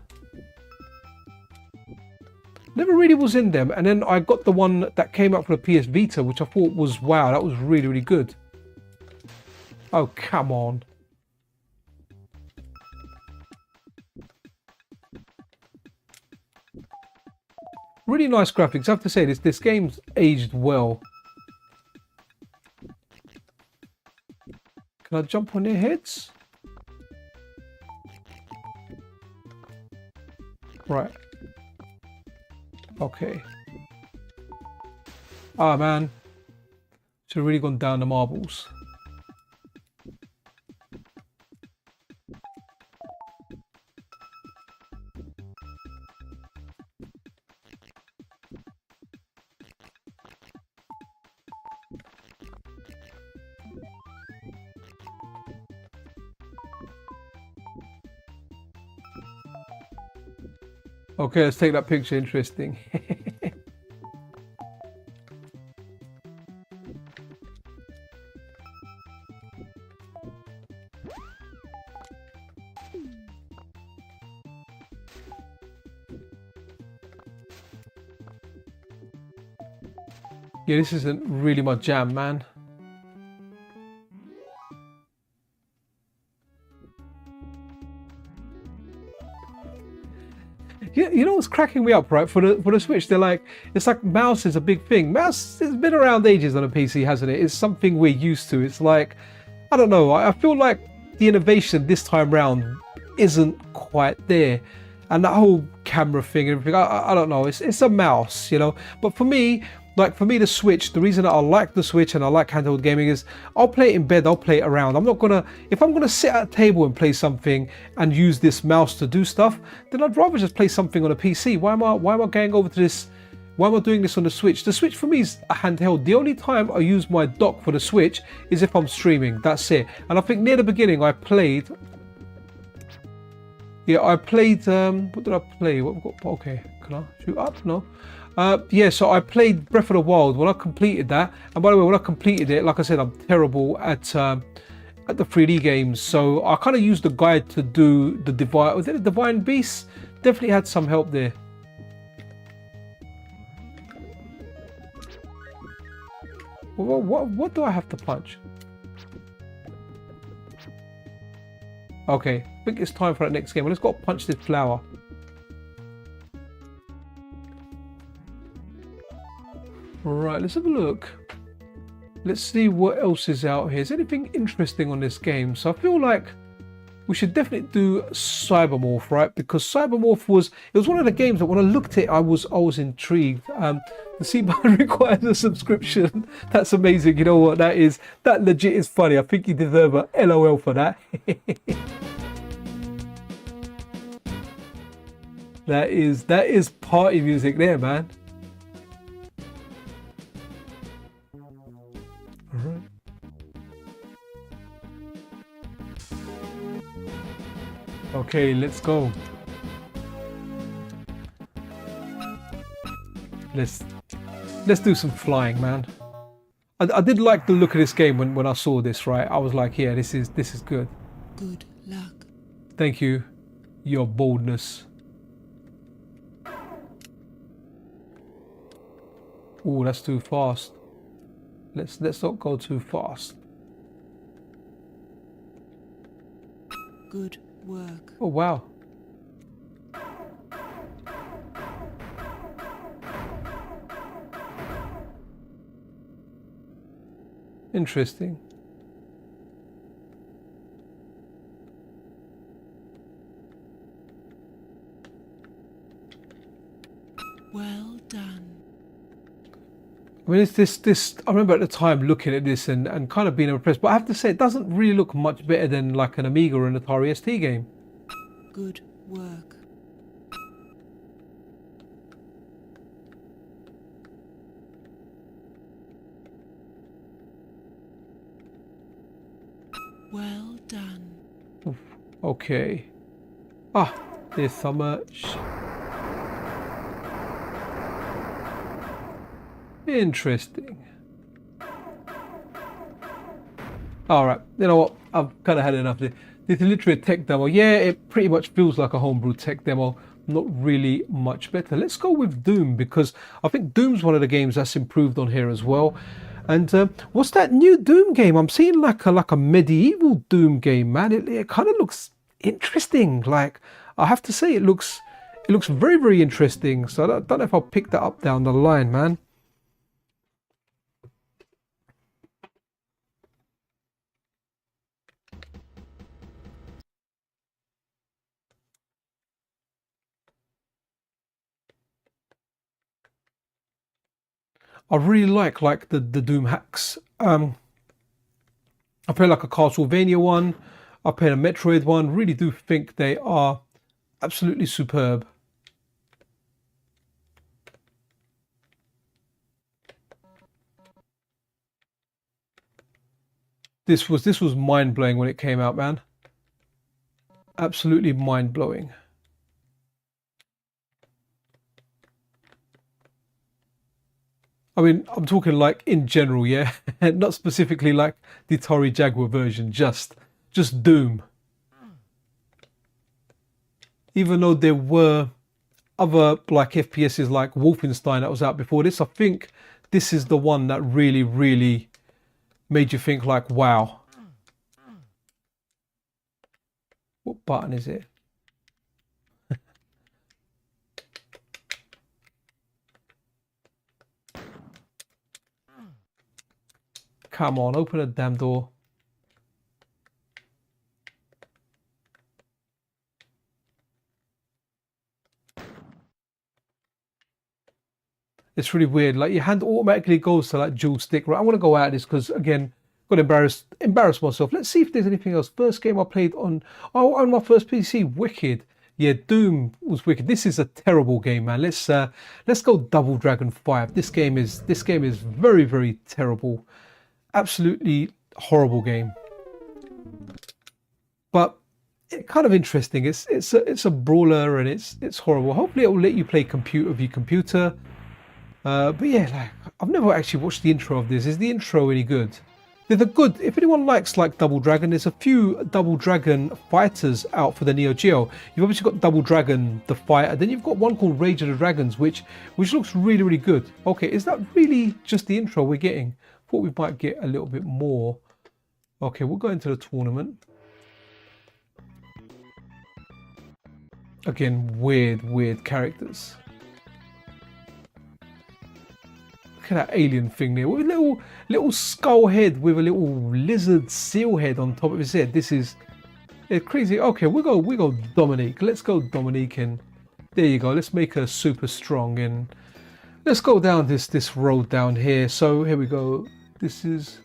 Never really was in them, and then I got the one that came out for the PS Vita, which I thought was, wow, that was really, really good. Oh, come on. Really nice graphics. I have to say, this game's aged well. Can I jump on their heads? Right. Okay. Ah, man. Should have really gone down the marbles. Okay, let's take that picture. Interesting. Yeah, this isn't really my jam, man. You know what's cracking me up, right? For the Switch, they're like, it's like mouse is a big thing. Mouse has been around ages on a PC, hasn't it? It's something we're used to. It's like, I don't know. I feel like the innovation this time round isn't quite there, and that whole camera thing and everything. I don't know. It's a mouse, you know. But for me, the Switch, the reason that I like the Switch and I like handheld gaming is I'll play it in bed, I'll play it around. I'm not gonna, if I'm gonna sit at a table and play something and use this mouse to do stuff, then I'd rather just play something on a PC. Why am I going over to this? Why am I doing this on the Switch? The Switch for me is a handheld. The only time I use my dock for the Switch is if I'm streaming. That's it. And I think near the beginning I played. Yeah, I played. What did I play? Okay, can I shoot up? No. Yeah, so I played Breath of the Wild when I completed that. And by the way, when I completed it, like I said, I'm terrible at the 3D games. So I kind of used the guide to do the Divine. Was it the Divine Beast? Definitely had some help there. What do I have to punch? Okay, I think it's time for that next game. Well, let's go punch this flower. Right, let's have a look. Let's see what else is out here. Is anything interesting on this game? So I feel like we should definitely do Cybermorph, right? Because Cybermorph was one of the games that when I looked at it, I was intrigued. The C button requires a subscription. That's amazing. You know what that is? That legit is funny. I think you deserve a LOL for that. That is party music there, man. Alright. Okay, let's go. Let's do some flying, man. I did like the look of this game when I saw this, right? I was like, yeah, this is good. Good luck. Thank you, your boldness. Oh, that's too fast. Let's not go too fast. Good work. Oh wow. Interesting. Well done. I mean, it's this. I remember at the time looking at this and kind of being impressed, but I have to say it doesn't really look much better than like an Amiga or an Atari ST game. Good work. Well done. Oof, okay. Ah, there's so much. Interesting. Alright, you know what? I've kind of had enough of this. This is literally a tech demo. Yeah, it pretty much feels like a homebrew tech demo. Not really much better. Let's go with Doom, because I think Doom's one of the games that's improved on here as well. And what's that new Doom game? I'm seeing like a medieval Doom game, man. It kind of looks interesting. Like, I have to say, it looks very, very interesting. So I don't know if I'll pick that up down the line, man. I really like the Doom hacks. I play like a Castlevania one. I played a Metroid one. Really do think they are absolutely superb. This was mind blowing when it came out, man. Absolutely mind blowing. I mean, I'm talking like in general, yeah, not specifically like the Atari Jaguar version, just Doom. Even though there were other like FPSs like Wolfenstein that was out before this, I think this is the one that really, really made you think like, wow. What button is it? Come on, open a damn door. It's really weird. Like your hand automatically goes to like dual stick. Right, I want to go out of this because again, got embarrassed myself. Let's see if there's anything else. First game I played on my first PC, wicked. Yeah, Doom was wicked. This is a terrible game, man. Let's go Double Dragon 5. This game is very, very terrible. Absolutely horrible game. But it's kind of interesting. It's a brawler and it's horrible. Hopefully it will let you play with your computer. But yeah, like I've never actually watched the intro of this. Is the intro any good? They're good. If anyone likes like Double Dragon, there's a few Double Dragon fighters out for the Neo Geo. You've obviously got Double Dragon the fighter. Then you've got one called Rage of the Dragons, which looks really, really good. Okay, is that really just the intro we're getting? Thought we might get a little bit more. Okay, we'll go into the tournament. Again, weird characters. Look at that alien thing there with a little skull head with a little lizard seal head on top of his head. This is crazy. Okay, we go Dominique. Let's go Dominique, and there you go. Let's make her super strong, and let's go down this road down here. So here we go. This is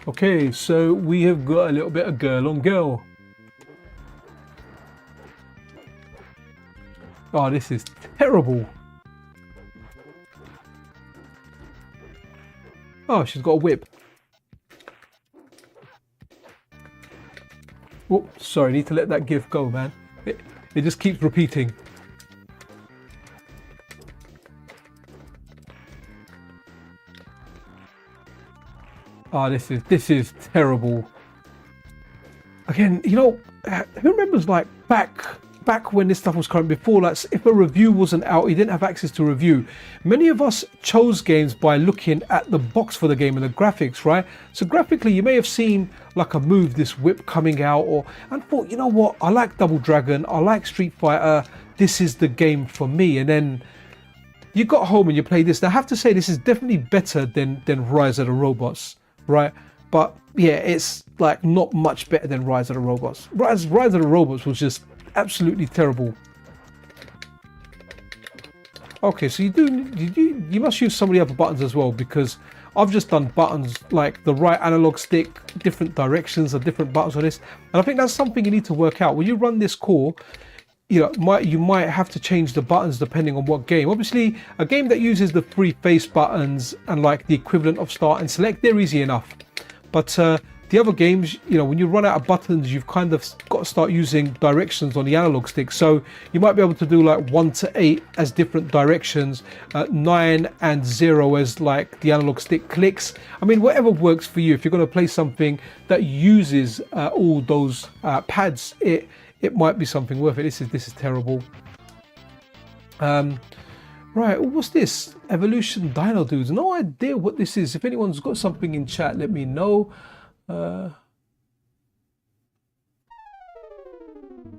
okay, so we have got a little bit of girl on girl. Oh, this is terrible. Oh, she's got a whip. Oh, sorry, need to let that GIF go, man. It just keeps repeating. Oh, this is terrible. Again, you know, who remembers like back back when this stuff was current, before, like if a review wasn't out, you didn't have access to review. Many of us chose games by looking at the box for the game and the graphics, right? So graphically, you may have seen like a move, this whip coming out, and thought, you know what, I like Double Dragon, I like Street Fighter, this is the game for me. And then you got home and you played this. Now, I have to say, this is definitely better than Rise of the Robots, right? But yeah, it's like not much better than Rise of the Robots. Rise of the Robots was just absolutely terrible. Okay, so you must use some of the other buttons as well, because I've just done buttons like the right analog stick, different directions, or different buttons on this, and I think that's something you need to work out when you run this core. You know, you might have to change the buttons depending on what game. Obviously, a game that uses the 3 face buttons and like the equivalent of start and select, they're easy enough. But the other games, you know, when you run out of buttons, you've kind of got to start using directions on the analog stick. So you might be able to do like 1 to 8 as different directions, 9 and 0 as like the analog stick clicks. I mean, whatever works for you. If you're going to play something that uses all those pads, it might be something worth it. This is terrible. Right, what's this? Evolution Dino Dudes. No idea what this is. If anyone's got something in chat, let me know.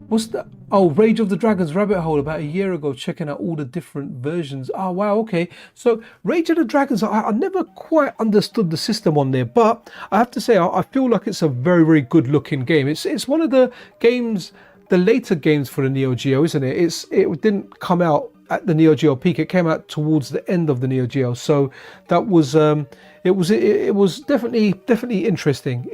What's that? Oh, Rage of the Dragons Rabbit Hole, about a year ago, checking out all the different versions. Oh, wow, okay. So Rage of the Dragons, I never quite understood the system on there, but I have to say, I feel like it's a very, very good looking game. It's one of the games, the later games for the Neo Geo, isn't it? It didn't come out at the Neo Geo peak. It came out towards the end of the Neo Geo, so that was it was definitely interesting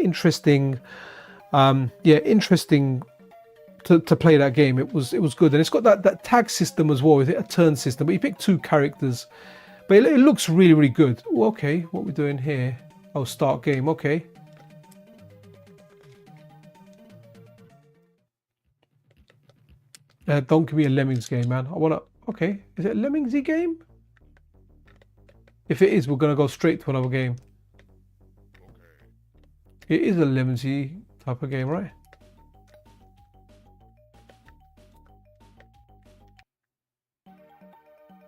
to play that game. It was good, and it's got that tag system as well, with it a turn system, but you pick 2 characters, but it looks really good. Okay, what we're doing here? Oh, start game. Okay. Don't give me a Lemmings game, man. I wanna. Okay, is it a Lemmingsy game? If it is, we're gonna go straight to another game. It is a Lemmingsy type of game, right?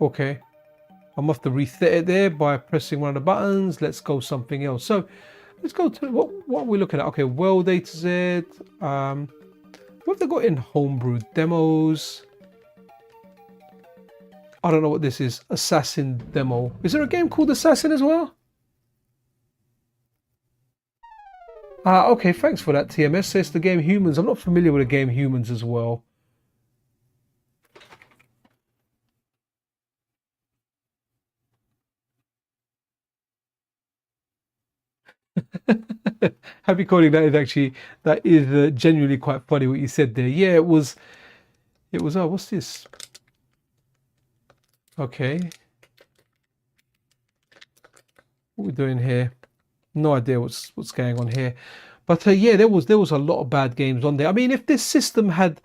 Okay, I must have reset it there by pressing one of the buttons. Let's go something else. So let's go to what are we looking at? Okay, World A to Z. What have they got in homebrew demos? I don't know what this is. Assassin demo. Is there a game called Assassin as well? Okay, thanks for that, TMS. Says the game Humans. I'm not familiar with the game Humans as well. Happy coding. That is genuinely quite funny what you said there. Yeah, it was. Oh, what's this? Okay, what are we doing here? No idea what's going on here, but yeah, there was a lot of bad games on there. I mean, if this system had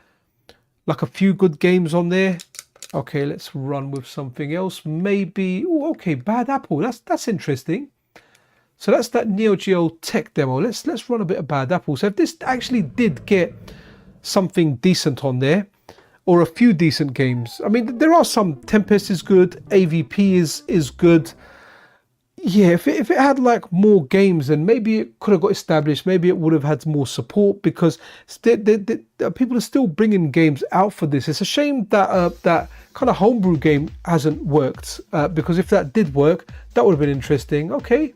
like a few good games on there, okay, let's run with something else. Maybe. Oh, okay, Bad Apple. That's interesting. So that's that Neo Geo tech demo. Let's run a bit of Bad Apple. So if this actually did get something decent on there, or a few decent games. I mean, there are some. Tempest is good. AVP is good. Yeah, if it had like more games, then maybe it could have got established. Maybe it would have had more support, because people are still bringing games out for this. It's a shame that that kind of homebrew game hasn't worked, because if that did work, that would have been interesting. Okay,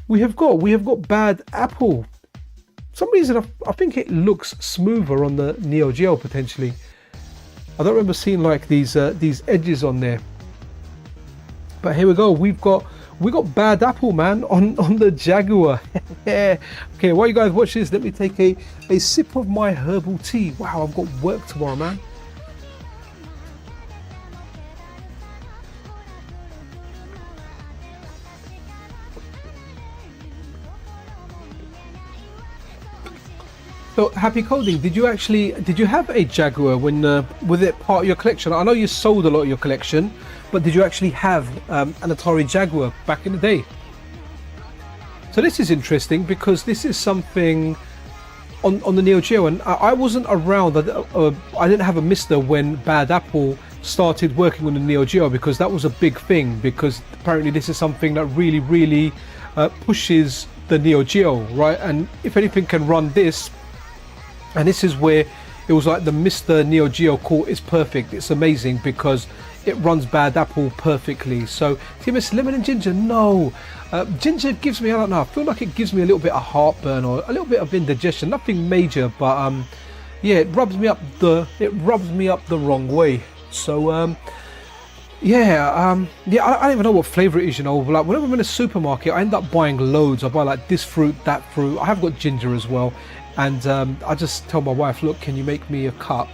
we have got Bad Apple. For some reason, I think it looks smoother on the Neo Geo potentially. I don't remember seeing like these edges on there, but here we go. We got Bad Apple, man, on the Jaguar. Yeah. Okay, while you guys watch this, let me take a sip of my herbal tea. Wow, I've got work tomorrow, man. So, Happy Coding, did you have a Jaguar when was it part of your collection? I know you sold a lot of your collection, but did you actually have an Atari Jaguar back in the day? So this is interesting, because this is something on the Neo Geo, and I wasn't around. I didn't have a MiSTer when Bad Apple started working on the Neo Geo, because that was a big thing, because apparently this is something that really pushes the Neo Geo, right? And if anything can run this, and this is where it was like the MiSTer Neo Geo Core is perfect. It's amazing because it runs Bad Apple perfectly. So TMS Lemon and Ginger, no. Ginger gives me, I don't know, I feel like it gives me a little bit of heartburn or a little bit of indigestion. Nothing major, but yeah, it rubs me up the wrong way. So yeah, I don't even know what flavor it is, you know. Like whenever I'm in a supermarket, I end up buying loads. I buy like this fruit, that fruit. I have got ginger as well, and I just tell my wife, look, can you make me a cup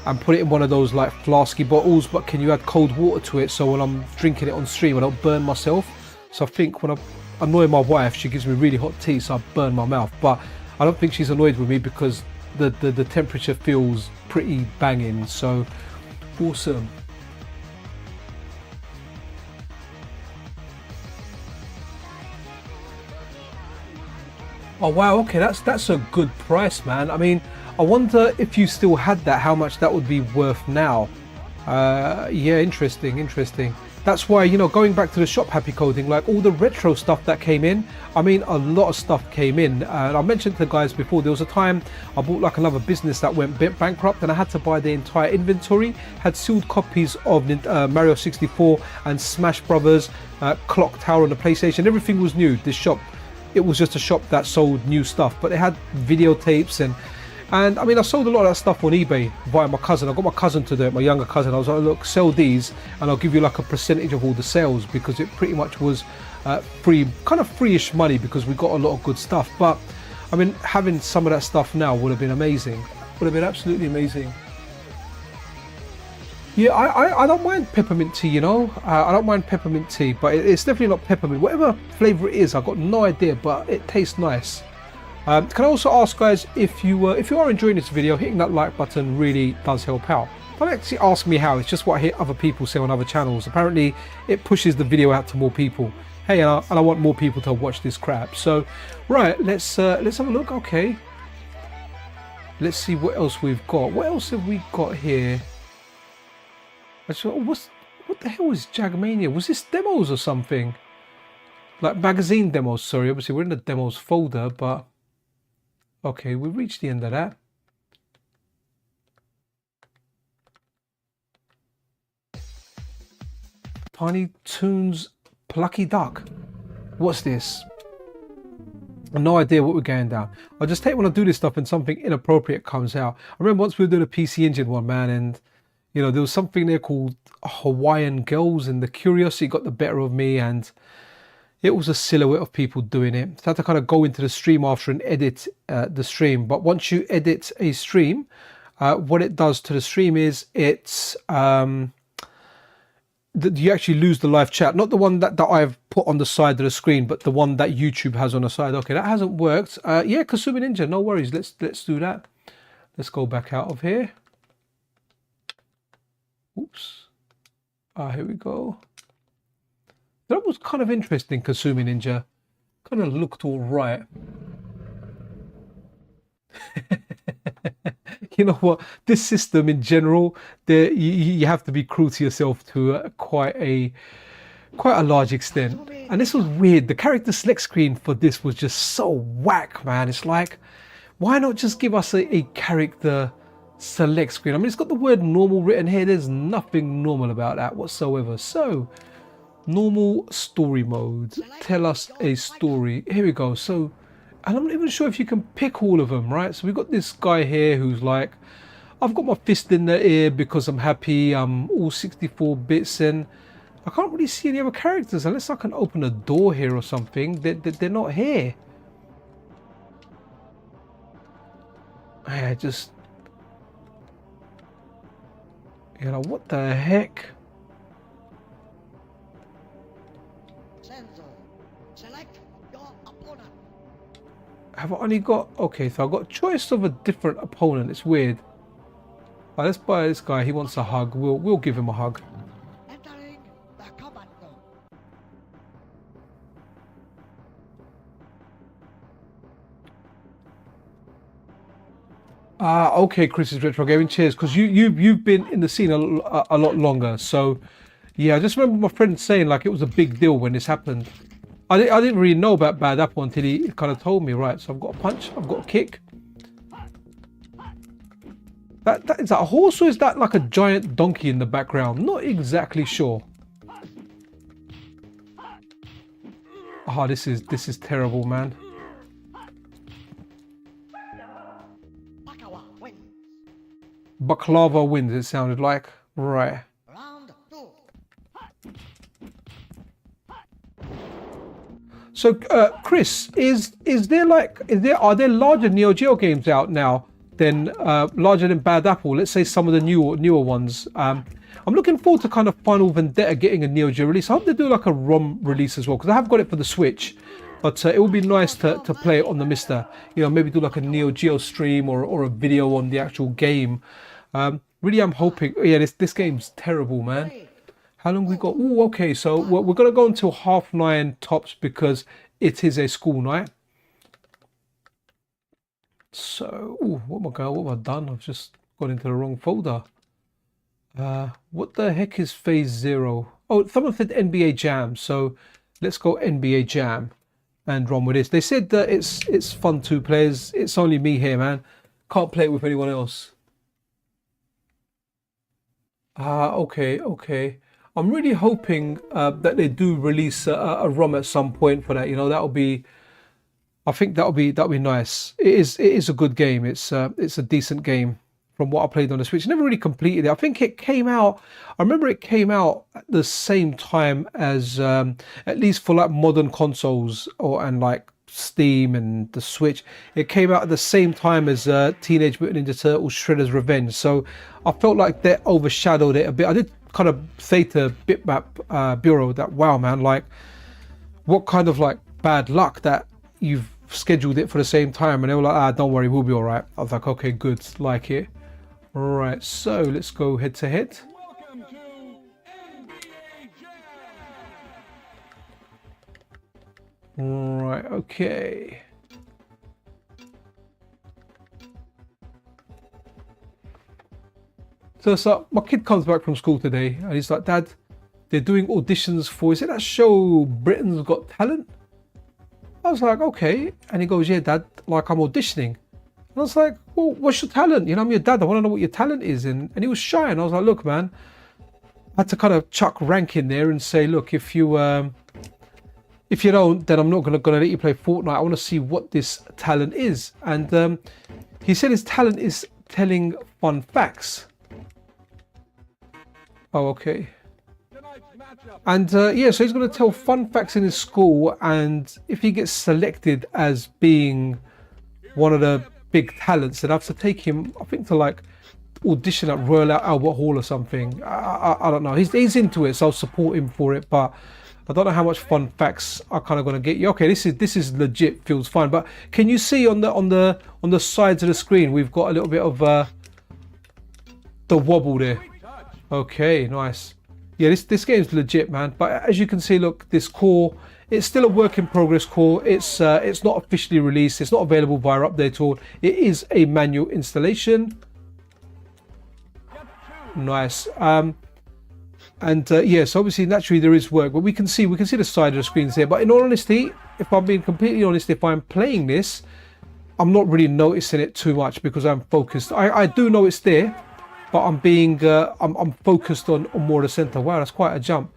and put it in one of those like flasky bottles, but can you add cold water to it so when I'm drinking it on stream I don't burn myself? So I think when I annoy my wife, she gives me really hot tea so I burn my mouth, but I don't think she's annoyed with me because the temperature feels pretty banging. So awesome. Oh wow, okay, that's a good price, man. I mean, I wonder if you still had that, how much that would be worth now. Yeah, interesting. That's why, you know, going back to the shop Happy Coding, like all the retro stuff that came in, I mean, a lot of stuff came in. I mentioned to the guys before, there was a time I bought like another business that went bankrupt and I had to buy the entire inventory, had sealed copies of Mario 64 and Smash Brothers, Clock Tower on the PlayStation, everything was new. This shop, it was just a shop that sold new stuff, but they had videotapes and I mean, I sold a lot of that stuff on eBay via my cousin. I got my cousin to do it, my younger cousin. I was like, look, sell these and I'll give you like a percentage of all the sales, because it pretty much was free, kind of free-ish money, because we got a lot of good stuff. But I mean, having some of that stuff now would have been amazing. Would have been absolutely amazing. Yeah, I don't mind peppermint tea, you know. I don't mind peppermint tea, but it's definitely not peppermint. Whatever flavor it is, I've got no idea, but it tastes nice. Can I also ask, guys, if you are enjoying this video, hitting that like button really does help out. Don't actually ask me how, it's just what I hear other people say on other channels. Apparently it pushes the video out to more people. Hey, and I want more people to watch this crap. So right, let's have a look. Okay, let's see what else we've got. What else have we got here? What the hell is Jagmania? Was this demos or something? Like magazine demos, sorry. Obviously we're in the demos folder, but okay, we've reached the end of that. Tiny Toons Plucky Duck. What's this? I have no idea what we're going down. I just hate when I do this stuff and something inappropriate comes out. I remember once we were doing a PC Engine one, man, and you know, there was something there called Hawaiian Girls and the curiosity got the better of me, and it was a silhouette of people doing it. So I had to kind of go into the stream after and edit the stream. But once you edit a stream, what it does to the stream is it's you actually lose the live chat. Not the one that I've put on the side of the screen, but the one that YouTube has on the side. Okay, that hasn't worked. Yeah, Kasumi Ninja, no worries. Let's do that. Let's go back out of here. Oops. Here we go. That was kind of interesting, Kasumi Ninja. Kind of looked all right. You know what? This system in general, you have to be cruel to yourself to quite a large extent. And this was weird. The character select screen for this was just so whack, man. It's like, why not just give us a character select screen? I mean, it's got the word normal written here. There's nothing normal about that whatsoever. So normal story mode, tell us a story. Here we go. So, and I'm not even sure if you can pick all of them, right? So we've got this guy here who's like, I've got my fist in the air because I'm happy, I'm all 64 bits, and I can't really see any other characters unless I can open a door here or something. They're not here. I just, you know, what the heck? Have I only got, okay, so I've got choice of a different opponent. It's weird. Right, let's buy this guy. He wants a hug. We'll give him a hug. Ah, okay, Chris's Retro Gaming. Cheers, because you've been in the scene a lot longer. So, yeah, I just remember my friend saying like it was a big deal when this happened. I didn't really know about Bad Apple until he kind of told me. Right, so I've got a punch, I've got a kick. That is that a horse or is that like a giant donkey in the background? Not exactly sure. Ah, this is terrible, man. Baklava wins, it sounded like. Right. So, Chris, are there larger Neo Geo games out now than larger than Bad Apple? Let's say some of the newer ones. I'm looking forward to kind of Final Vendetta getting a Neo Geo release. I hope they do like a ROM release as well, because I have got it for the Switch. But it would be nice to play it on the MiSTer. You know, maybe do like a Neo Geo stream or a video on the actual game. Really, I'm hoping. Yeah, this game's terrible, man. How long we got? Oh, okay. So we're gonna go until 9:30 tops because it is a school night. So, ooh, what have I done? I've just got into the wrong folder. What the heck is Phase 0? Oh, someone said NBA Jam. So let's go NBA Jam and run with this. They said that it's fun 2 players. It's only me here, man. Can't play it with anyone else. Okay. I'm really hoping that they do release a ROM at some point for that. You know, I think that'll be nice. It is a good game. It's a decent game from what I played on the Switch. Never really completed it. I think it came out. I remember it came out at the same time as at least for like modern consoles and like Steam and the Switch. It came out at the same time as Teenage Mutant Ninja Turtles Shredder's Revenge. So I felt like that overshadowed it a bit. I did kind of say to Bitmap Bureau that, wow, man, like what kind of like bad luck that you've scheduled it for the same time. And they were like, don't worry, we'll be all right. I was like, okay, good, like it. All right, so let's go head to head. Right, okay. So my kid comes back from school today and he's like, Dad, they're doing auditions for, is it that show Britain's Got Talent? I was like, okay. And he goes, yeah, Dad, like I'm auditioning. And I was like, well, what's your talent? You know, I'm your dad. I want to know what your talent is. And he was shy. And I was like, look, man, I had to kind of chuck rank in there and say, look, if you don't, then I'm not gonna let you play Fortnite. I want to see what this talent is. And he said his talent is telling fun facts. Oh, okay. And yeah, so he's going to tell fun facts in his school, and if he gets selected as being one of the big talents, then I have to take him, I think, to like audition at Royal Albert Hall or something. I don't know. He's into it, so I'll support him for it, but I don't know how much fun facts are kind of going to get you. Okay, this is legit, feels fine. But can you see on the sides of the screen, we've got a little bit of the wobble there. Okay, nice. Yeah, this game's legit, man. But as you can see, look, this core, it's still a work in progress core. It's not officially released. It's not available via update or it is a manual installation. Nice. And yes, obviously, naturally there is work, but we can see the side of the screens here. But in all honesty, if I'm being completely honest, if I'm playing this, I'm not really noticing it too much because I'm focused. I do know it's there, but I'm focused on more of the center. Wow, that's quite a jump.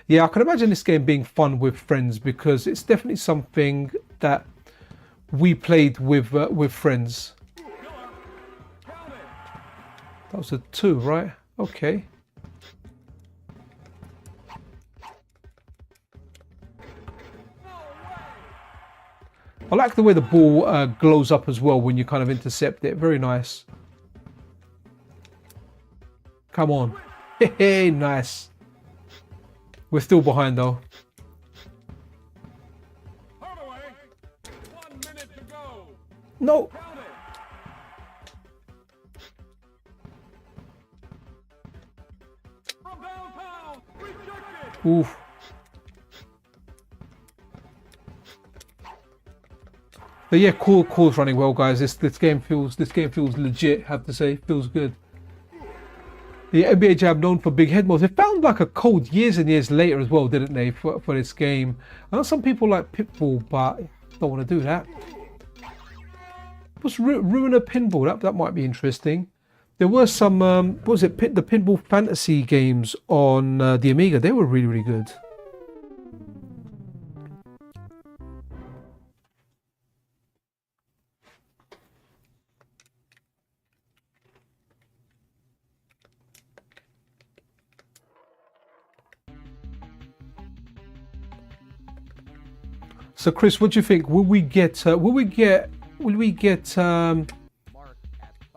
Yeah, I can imagine this game being fun with friends because it's definitely something that we played with friends. That was a 2, right? Okay. I like the way the ball glows up as well when you kind of intercept it. Very nice. Come on. Hey, nice. We're still behind though. No. Oof. But yeah, core's running well, guys. This game feels legit. I have to say, feels good. The NBA Jam known for big head modes. They found like a code years and years later as well, didn't they, for this game? I know some people like Pitfall, but I don't want to do that. What's Ruiner Pinball? That might be interesting. There were some, what was it? The Pinball Fantasy games on the Amiga. They were really, really good. So Chris, what do you think? Will we get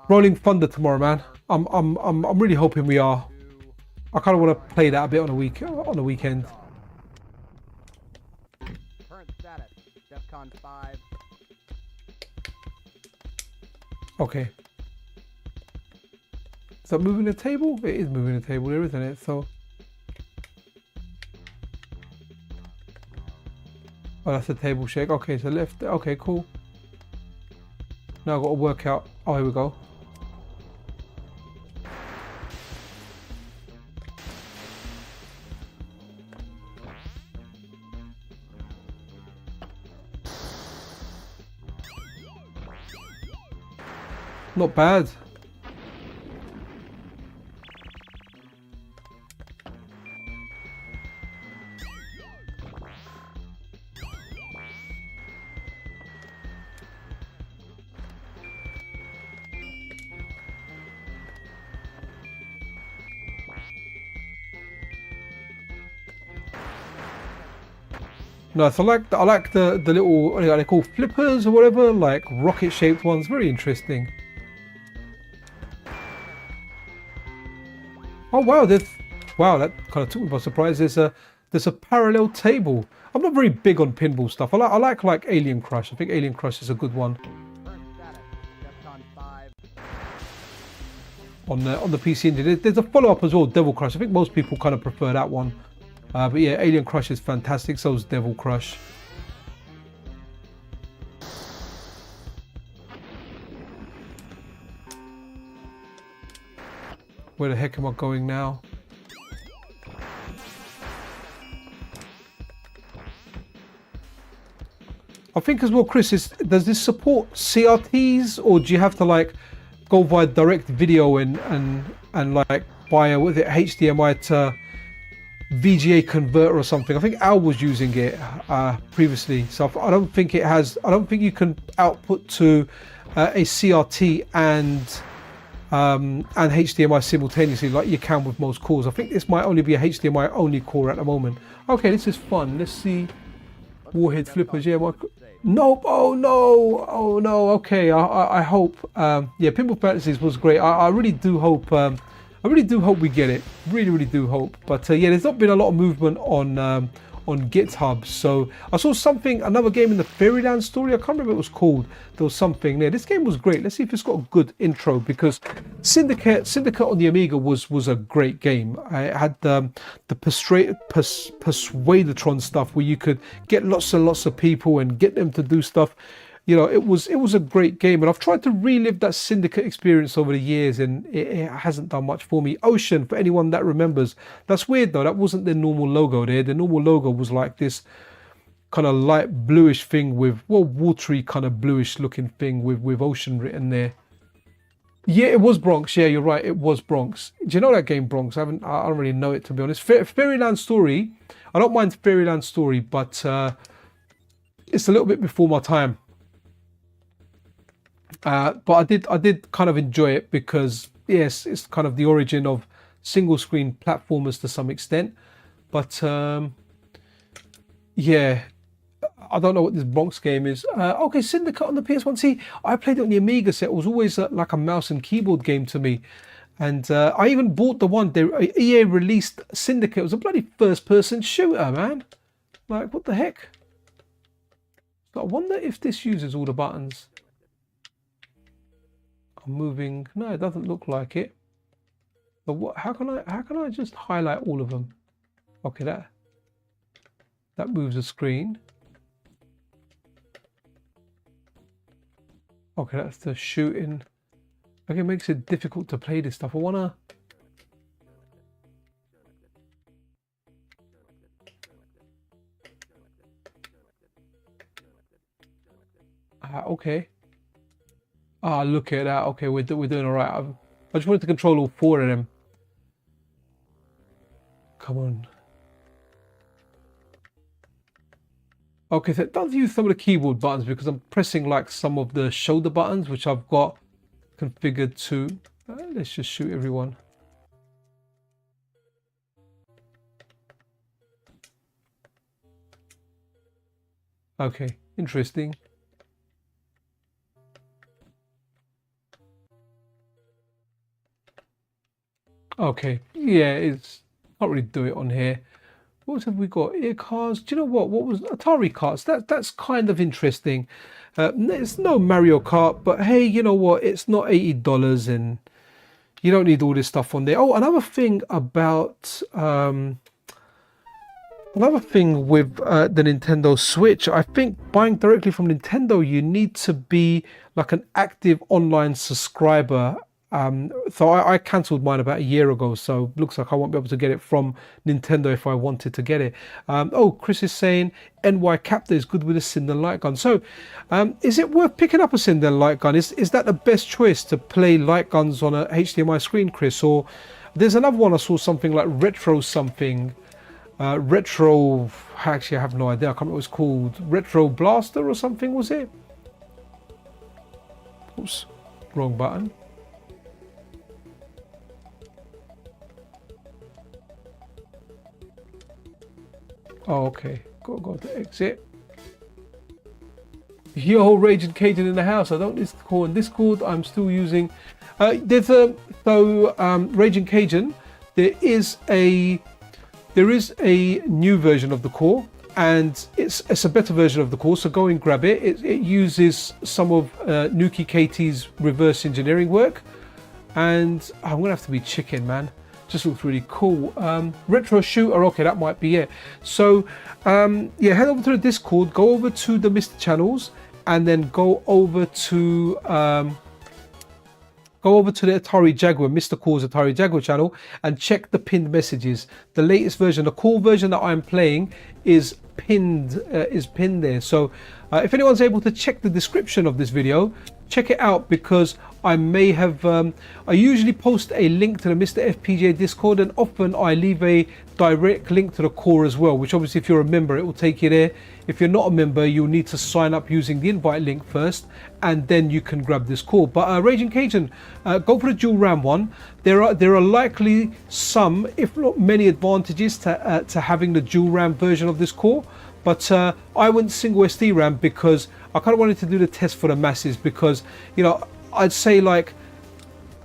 Rolling Thunder tomorrow, man? I'm really hoping we are. I kind of want to play that a bit on the weekend. Current status, DEFCON 5. Okay. Is that moving the table? It is moving the table there, isn't it? So. Oh, that's the table shake. Okay, so left. Okay, cool. Now I've got to work out. Oh, here we go. Not bad. Nice. I like the little, what are they called, flippers or whatever, like rocket shaped ones. Very interesting. Oh wow, that kind of took me by surprise. There's a parallel table. I'm not very big on pinball stuff. I like Alien Crush. I think Alien Crush is a good one. On the PC Engine. There's a follow-up as well, Devil Crush. I think most people kind of prefer that one. But yeah, Alien Crush is fantastic. So is Devil Crush. Where the heck am I going now? I think as well, Chris, does this support CRTs, or do you have to like go via direct video and like buy a HDMI to VGA converter or something? I think Al was using it previously, so I don't think it has. I don't think you can output to a CRT and HDMI simultaneously like you can with most cores. I think this might only be a HDMI only core at the moment. Okay, this is fun. Let's see. Warhead flippers. Yeah. Nope. Oh no. Oh no. Okay. I hope. Yeah. Pinball Fantasies was great. I really do hope. I really do hope we get it. Really do hope. But yeah, there's not been a lot of movement on GitHub. So I saw something, another game in the Fairyland story. I can't remember what it was called. There was something there. This game was great. Let's see if it's got a good intro, because Syndicate on the Amiga was a great game. I had the Persuadatron stuff where you could get lots and lots of people and get them to do stuff. You know, it was a great game, and I've tried to relive that Syndicate experience over the years, and it hasn't done much for me. Ocean, for anyone that remembers, that's weird though. That wasn't their normal logo there. Their normal logo was like this kind of light bluish thing with, well, watery kind of bluish looking thing with Ocean written there. Yeah, it was Bronx. Yeah, you're right. It was Bronx. Do you know that game, Bronx? I don't really know it, to be honest. Fairyland Story. I don't mind Fairyland Story, but it's a little bit before my time. But I did kind of enjoy it because, yes, it's kind of the origin of single screen platformers to some extent. But yeah, I don't know what this Bronx game is. Okay, Syndicate on the PS1. See, I played it on the Amiga set. It was always like a mouse and keyboard game to me. And I even bought the one, EA released Syndicate. It was a bloody first person shooter, man. Like, what the heck? I wonder if this uses all the buttons. Moving, no, it doesn't look like it. But what, how can I just highlight all of them? Okay, that moves the screen. Okay, that's the shooting. Okay, it makes it difficult to play this stuff. I wanna. Okay. Ah, look at that. Okay, we're doing all right. I just wanted to control all 4 of them. Come on. Okay, so it does use some of the keyboard buttons because I'm pressing like some of the shoulder buttons, which I've got configured to. Let's just shoot everyone. Okay, interesting. Okay, yeah, it's can't really do it on here. What else have we got? Ear cards. Do you know what? What was Atari cards? That's kind of interesting. It's no Mario Kart, but hey, you know what? It's not $80, and you don't need all this stuff on there. Oh, another thing about another thing with the Nintendo Switch. I think buying directly from Nintendo, you need to be like an active online subscriber. So I cancelled mine about a year ago, so looks like I won't be able to get it from Nintendo if I wanted to get it. Oh, Chris is saying NY Captor is good with a Cinder light gun. So is it worth picking up a Cinder light gun? Is that the best choice to play light guns on a HDMI screen, Chris? Or there's another one I saw, something like retro something. Retro, actually I have no idea, I can't remember what it's called. Retro Blaster or something, was it? Oops, wrong button. Oh, okay. Go to exit. Yo, Raging Cajun in the house. I don't Discord. Discord, I'm still using. There's a Raging Cajun. There is a new version of the core, and it's a better version of the core. So go and grab it. It uses some of NUKEYKT's reverse engineering work, and I'm gonna have to be chicken, man. Just looks really cool. Retro shooter, okay, that might be it. So yeah, head over to the Discord, go over to the MiSTer channels, and then go over to the Atari Jaguar, MiSTer Core's Atari Jaguar channel, and check the pinned messages. The latest version, the core version that I'm playing, is pinned there. So if anyone's able to check the description of this video, check it out, because I may have I usually post a link to the MiSTer FPGA Discord, and often I leave a direct link to the core as well, which obviously if you're a member it will take you there. If you're not a member, you'll need to sign up using the invite link first, and then you can grab this core. But Raging Cajun, go for the dual RAM one. There are likely some, if not many, advantages to having the dual RAM version of this core, but I went single SD RAM because I kind of wanted to do the test for the masses, because, you know, I'd say like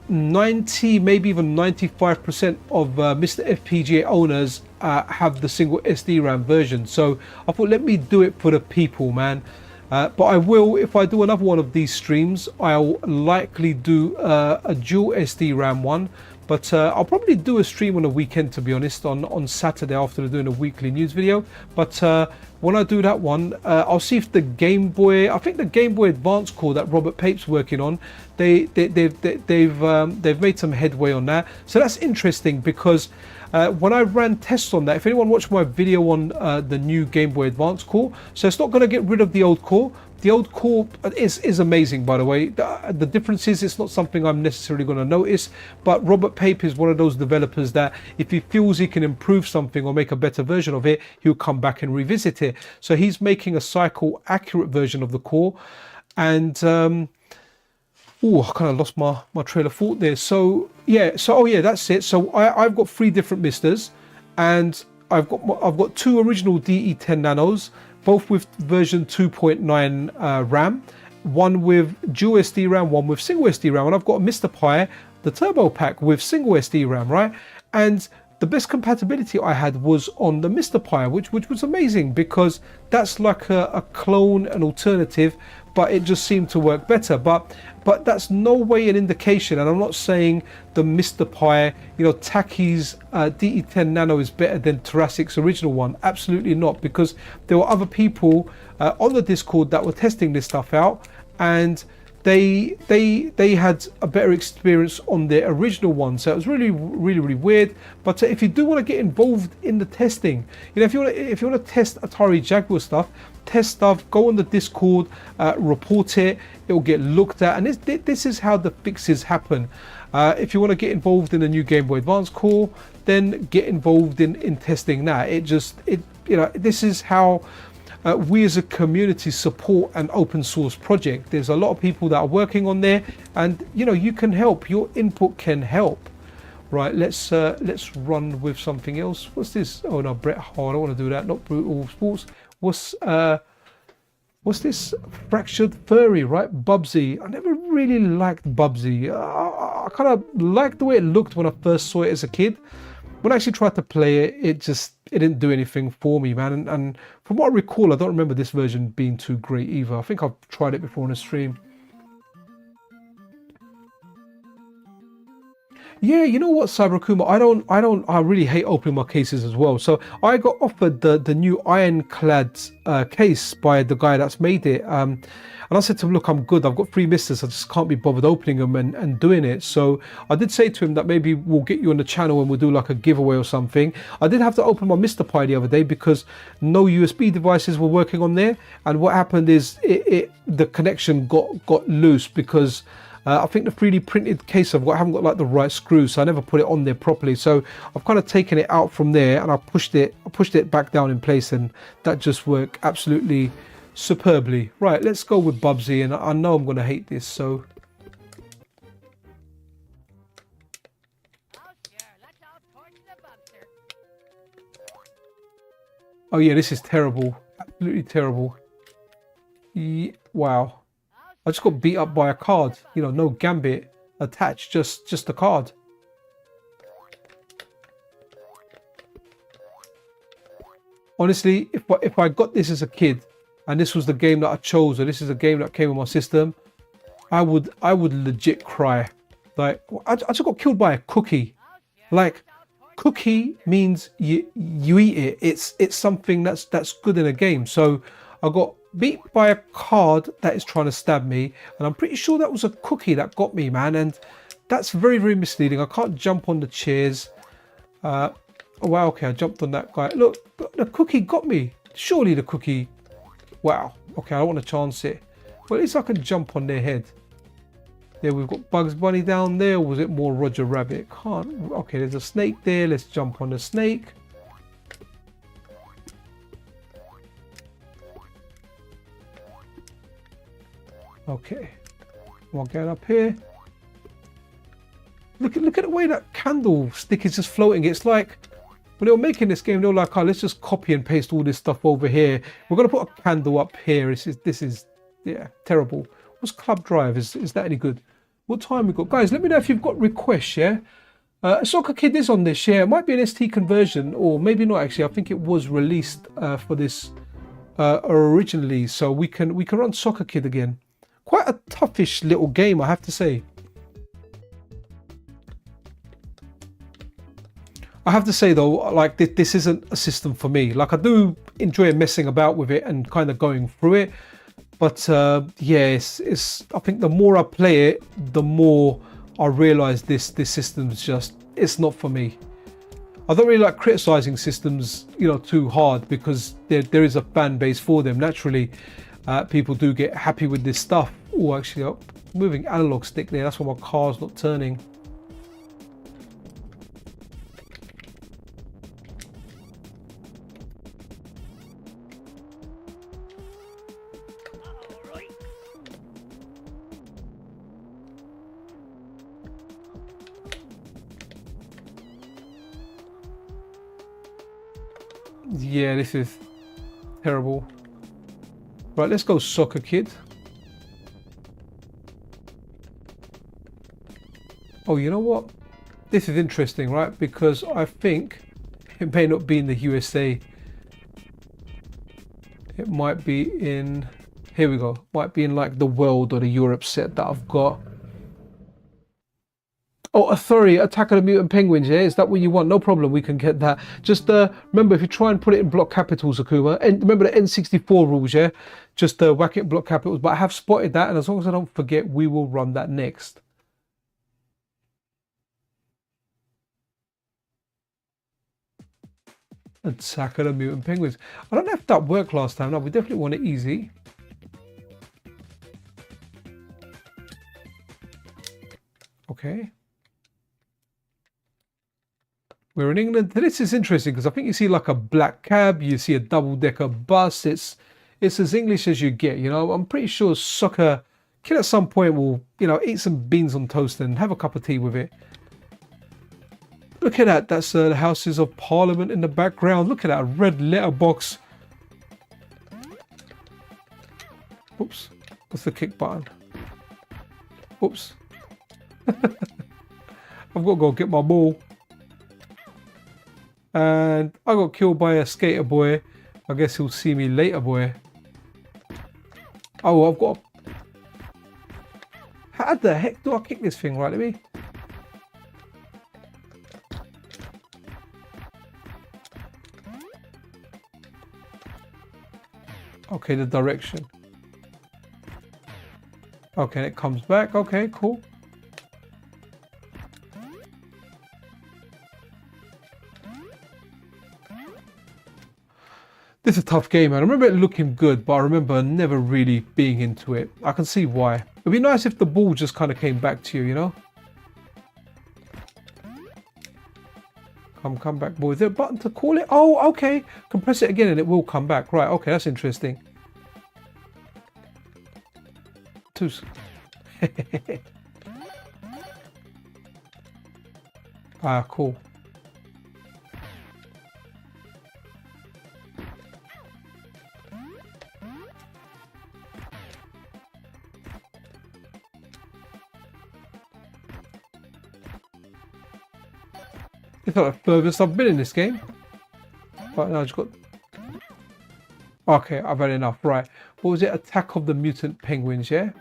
90, maybe even 95% of MiSTer FPGA owners have the single SD RAM version. So I thought, let me do it for the people, man. But I will, if I do another one of these streams, I'll likely do a dual SD RAM one. But I'll probably do a stream on a weekend, to be honest, on Saturday after doing a weekly news video. But when I do that one, I'll see if the Game Boy, I think the Game Boy Advance core that Robert Pape's working on, they've made some headway on that. So that's interesting, because when I ran tests on that, if anyone watched my video on the new Game Boy Advance core, so it's not going to get rid of the old core. The old core is amazing, by the way. The difference is it's not something I'm necessarily going to notice, but Robert Pape is one of those developers that if he feels he can improve something or make a better version of it, he'll come back and revisit it. So he's making a cycle accurate version of the core. And oh, I kind of lost my trail of thought there. So yeah, that's it. So I've got 3 different MiSTers, and I've got 2 original DE10 Nanos, both with version 2.9 RAM, one with dual SD RAM, one with single SD RAM, and I've got a MiSTer Pi, the turbo pack, with single SD RAM, right? And the best compatibility I had was on the MiSTer Pi, which was amazing, because that's like a clone, an alternative, but it just seemed to work better. But that's no way an indication, and I'm not saying the MiSTer Pi, you know, Taki's DE10 Nano is better than Tarasic's original one. Absolutely not, because there were other people on the Discord that were testing this stuff out, and they had a better experience on their original one, so it was really weird. But if you do want to get involved in the testing, you know, if you want to test Atari Jaguar stuff, test stuff, go on the Discord, report it, it will get looked at, and this is how the fixes happen. If you want to get involved in a new Game Boy Advance core, then get involved in testing that. You know, this is how we as a community support an open source project. There's a lot of people that are working on there, and you know, you can help. Your input can help. Right, let's run with something else. What's this? Oh no, Bret Hart. I don't want to do that. Not Brutal Sports. What's this? Fractured Furry, right? Bubsy. I never really liked Bubsy. I kind of liked the way it looked when I first saw it as a kid. When I actually tried to play it, it didn't do anything for me, man. And from what I recall, I don't remember this version being too great either. I think I've tried it before on a stream. Yeah, you know what, Cyberkuma, I really hate opening my cases as well. So I got offered the new Ironclad case by the guy that's made it. And I said to him, look, I'm good. I've got 3 MiSTers. I just can't be bothered opening them and doing it. So I did say to him that maybe we'll get you on the channel and we'll do like a giveaway or something. I did have to open my MiSTer Pi the other day because no USB devices were working on there. And what happened is the connection got loose because I think the 3D printed case I haven't got like the right screws, so I never put it on there properly. So I've kind of taken it out from there and I pushed it back down in place, and that just worked absolutely superbly. Right, let's go with Bubsy, and I know I'm going to hate this, so. Oh yeah, this is terrible. Absolutely terrible. Yeah, wow. I just got beat up by a card. You know, no gambit attached, just a card. Honestly, if I got this as a kid and this was the game that I chose, or this is a game that came with my system, I would legit cry. Like, I just got killed by a cookie. Like, cookie means you eat it. It's something that's good in a game. So I got beat by a card that is trying to stab me, and I'm pretty sure that was a cookie that got me, man, and that's very misleading. I can't jump on the chairs. Oh wow, okay, I jumped on that guy. Look, the cookie got me. Surely the cookie. Wow, okay, I don't want to chance it. Well, at least I can jump on their head. Yeah, we've got Bugs Bunny down there, or was it more Roger Rabbit? Can't. Okay, there's a snake there. Let's jump on the snake. Okay, we'll get up here. Look at the way that candlestick is just floating. It's like when they were making this game, they were like, oh, let's just copy and paste all this stuff over here. We're gonna put a candle up here. This is yeah, terrible. What's Club Drive? Is that any good? What time we got? Guys, let me know if you've got requests, yeah? Soccer Kid is on this, yeah. It might be an ST conversion, or maybe not actually. I think it was released for this originally, so we can run Soccer Kid again. Quite a toughish little game, I have to say. I have to say though, like this isn't a system for me. Like I do enjoy messing about with it and kind of going through it, but yeah, it's. I think the more I play it, the more I realise this system is just, it's not for me. I don't really like criticizing systems, you know, too hard, because there is a fan base for them. Naturally, people do get happy with this stuff. Oh, actually, oh, moving analog stick there. That's why my car's not turning. Yeah, this is terrible. Right, let's go Soccer Kid. Oh, you know what? This is interesting, right? Because I think it may not be in the USA. It might be in, here we go. Might be in like the world or the Europe set that I've got. Oh, sorry, Attack of the Mutant Penguins, yeah? Is that what you want? No problem, we can get that. Just remember, if you try and put it in block capitals, Akuma, and remember the N64 rules, yeah? Just whack it in block capitals. But I have spotted that, and as long as I don't forget, we will run that next. Attack of the Mutant Penguins. I don't know if that worked last time. No, we definitely want it easy. Okay. We're in England. This is interesting because I think you see like a black cab, you see a double-decker bus. It's as English as you get, you know. I'm pretty sure Soccer Kid at some point will, you know, eat some beans on toast and have a cup of tea with it. Look at that. That's the Houses of Parliament in the background. Look at that red letterbox. Oops. What's the kick button? Oops. I've got to go get my ball. And I got killed by a skater boy. I guess he'll see me later, boy. Oh, I've got... How the heck do I kick this thing? Right, let me... Okay, the direction. Okay, it comes back. Okay, cool. This is a tough game, man. I remember it looking good, but I remember never really being into it. I can see why. It'd be nice if the ball just kind of came back to you, you know? Come back, boy. Is there a button to call it? Oh, okay. Can press it again and it will come back. Right, okay, that's interesting. Ah, cool. It's not the furthest I've been in this game. But no, I just got... Okay, I've had enough. Right. What was it? Attack of the Mutant Penguins, yeah?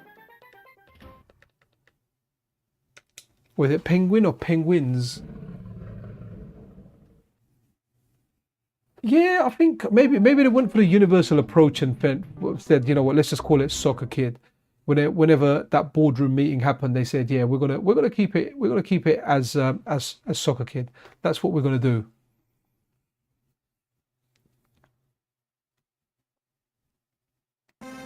Was it penguin or penguins? Yeah, I think maybe they went for the universal approach and said, you know what, let's just call it Soccer Kid. Whenever that boardroom meeting happened, they said, yeah, we're gonna keep it as Soccer Kid. That's what we're gonna do.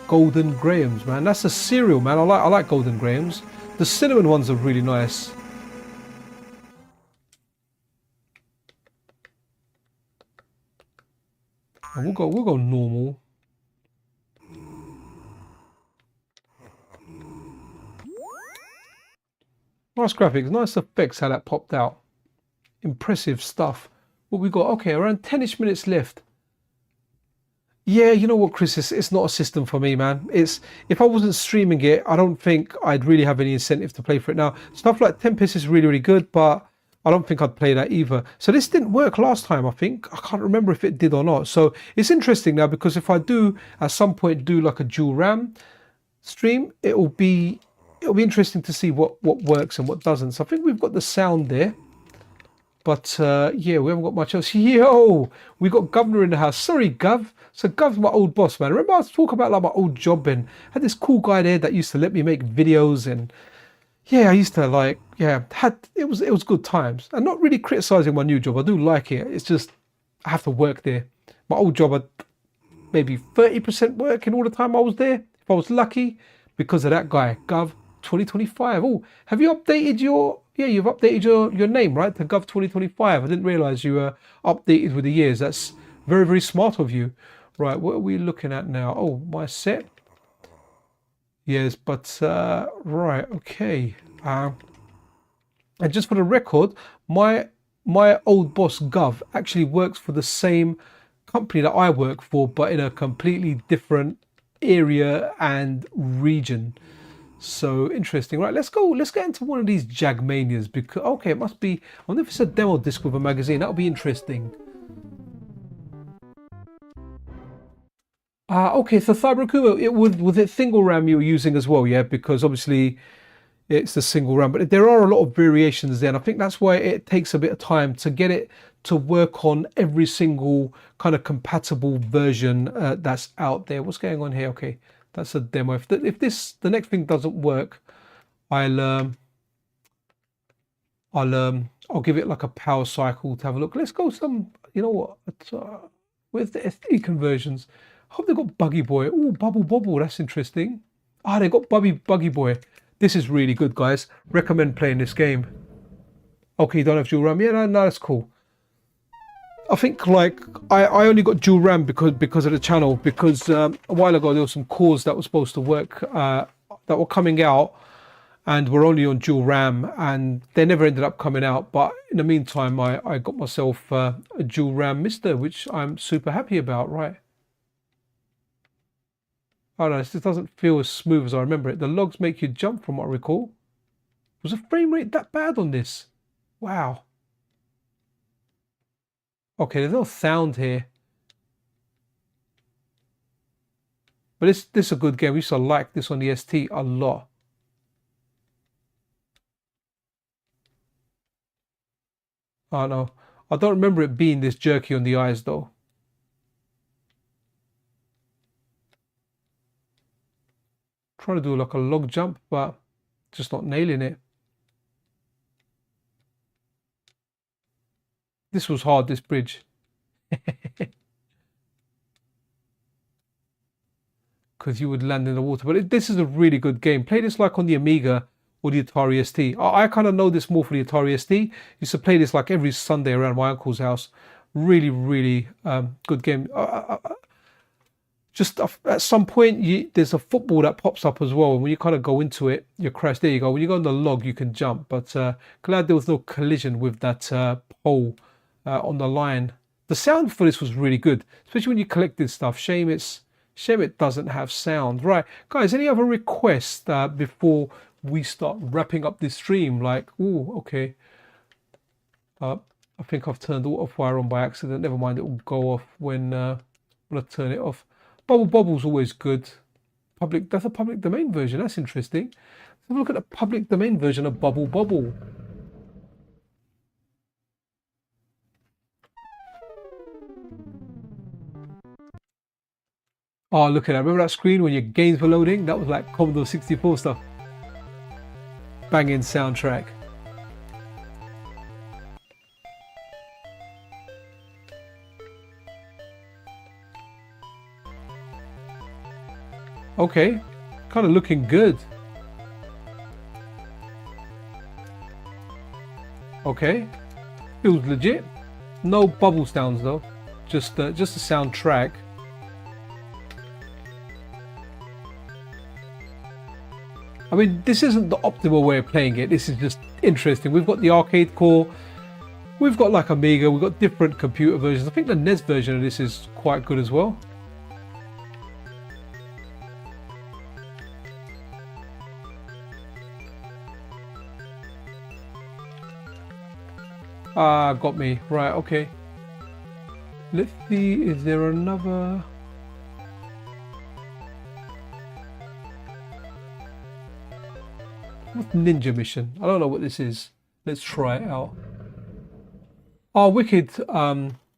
Golden Grahams, man. That's a cereal, man. I like Golden Grahams. The cinnamon ones are really nice. And we'll go normal. Nice graphics, nice effects how that popped out. Impressive stuff. What we got? Okay, around 10ish minutes left. Yeah, you know what, Chris? It's not a system for me, man. If I wasn't streaming it, I don't think I'd really have any incentive to play for it now. Stuff like Tempest is really, really good, but I don't think I'd play that either. So this didn't work last time, I think. I can't remember if it did or not. So it's interesting now because if I do at some point do like a dual RAM stream, it'll be interesting to see what works and what doesn't. So I think we've got the sound there. But yeah, we haven't got much else. Yo, we got Governor in the house. Sorry, Gov. So Gov's my old boss, man. Remember I was talking about like my old job and had this cool guy there that used to let me make videos and yeah, I used to like, yeah, it was good times. And not really criticizing my new job. I do like it. It's just I have to work there. My old job, I'd maybe 30% work in all the time I was there, if I was lucky, because of that guy, Gov 2025. Oh, have you updated your... Yeah, you've updated your name, right, to Gov 2025. I didn't realize you were updated with the years. That's very, very smart of you. Right, what are we looking at now? Oh, my set. Yes, but, right, okay. And just for the record, my old boss, Gov, actually works for the same company that I work for, but in a completely different area and region. So interesting, right? Let's get into one of these Jag Manias because okay, it must be. I wonder if it's a demo disc with a magazine. That'll be interesting. Okay, so Cyber Akuma, was it single RAM you were using as well, yeah? Because obviously it's the single RAM, but there are a lot of variations there, and I think that's why it takes a bit of time to get it to work on every single kind of compatible version that's out there. What's going on here? Okay, that's a demo. If the next thing doesn't work, I'll give it like a power cycle to have a look. Let's go some, you know what? Where's the SD conversions? I hope they got Buggy Boy. Oh, Bubble Bobble, that's interesting. Ah, they got Buggy Boy. This is really good, guys. Recommend playing this game. Okay, you don't have dual RAM. Yeah, no, that's cool. I think like I only got dual RAM because of the channel, because a while ago there were some cores that were supposed to work that were coming out and were only on dual RAM, and they never ended up coming out. But in the meantime, I got myself a dual RAM MiSTer, which I'm super happy about. Right. Oh no, this doesn't feel as smooth as I remember it. The logs make you jump from what I recall. Was the frame rate that bad on this? Wow. Okay, there's no sound here. But this is a good game. We used to like this on the ST a lot. Oh no, I don't remember it being this jerky on the eyes though. Trying to do like a log jump, but just not nailing it. This was hard, this bridge. Because you would land in the water. But this is a really good game. Play this like on the Amiga or the Atari ST. I kind of know this more for the Atari ST. Used to play this like every Sunday around my uncle's house. Really, really good game. Just at some point, there's a football that pops up as well. And when you kind of go into it, you crash. There you go. When you go on the log, you can jump. But glad there was no collision with that pole on the line. The sound for this was really good, especially when you collected stuff. Shame it doesn't have sound. Right, guys, any other requests before we start wrapping up this stream? Like, oh, okay. I think I've turned auto fire on by accident. Never mind, it will go off when I turn it off. Bubble Bobble's always good. That's a public domain version. That's interesting. Let's have a look at the public domain version of Bubble Bobble. Oh, look at that. Remember that screen when your games were loading? That was like Commodore 64 stuff. Banging soundtrack. Okay, kind of looking good. Okay, feels legit. No bubble sounds though, just a soundtrack. I mean, this isn't the optimal way of playing it. This is just interesting. We've got the arcade core, we've got like Amiga, we've got different computer versions. I think the NES version of this is quite good as well. Ah, got me. Right, okay. Let's see, is there another... What's Ninja Mission? I don't know what this is. Let's try it out. Oh, wicked.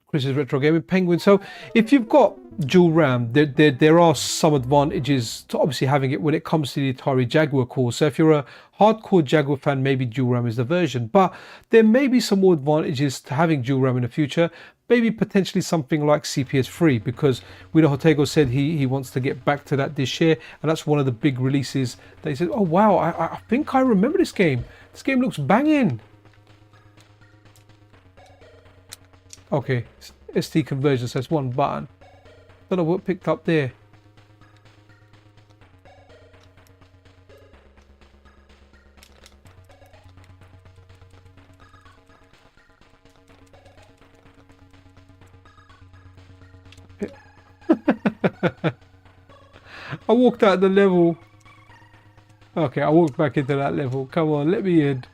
Chris's Retro Gaming Penguin. So if you've got dual RAM, there are some advantages to obviously having it when it comes to the Atari Jaguar Core. So if you're a hardcore Jaguar fan, maybe dual RAM is the version. But there may be some more advantages to having dual RAM in the future. Maybe potentially something like CPS3, because we know Hotego said he wants to get back to that this year, and that's one of the big releases. They said, oh wow, I think I remember this game. This game looks banging. Okay, ST conversion says one button. Don't know what picked up there. I walked out the level. Okay, I walked back into that level. Come on, let me in.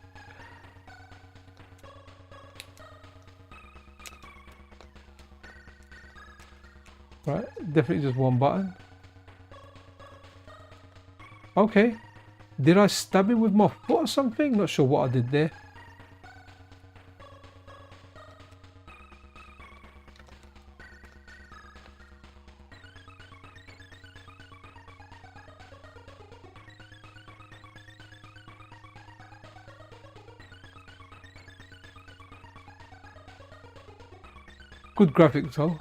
Right, definitely just one button. Okay, Did I stab him with my foot or something? Not sure what I did there. Good graphics, though.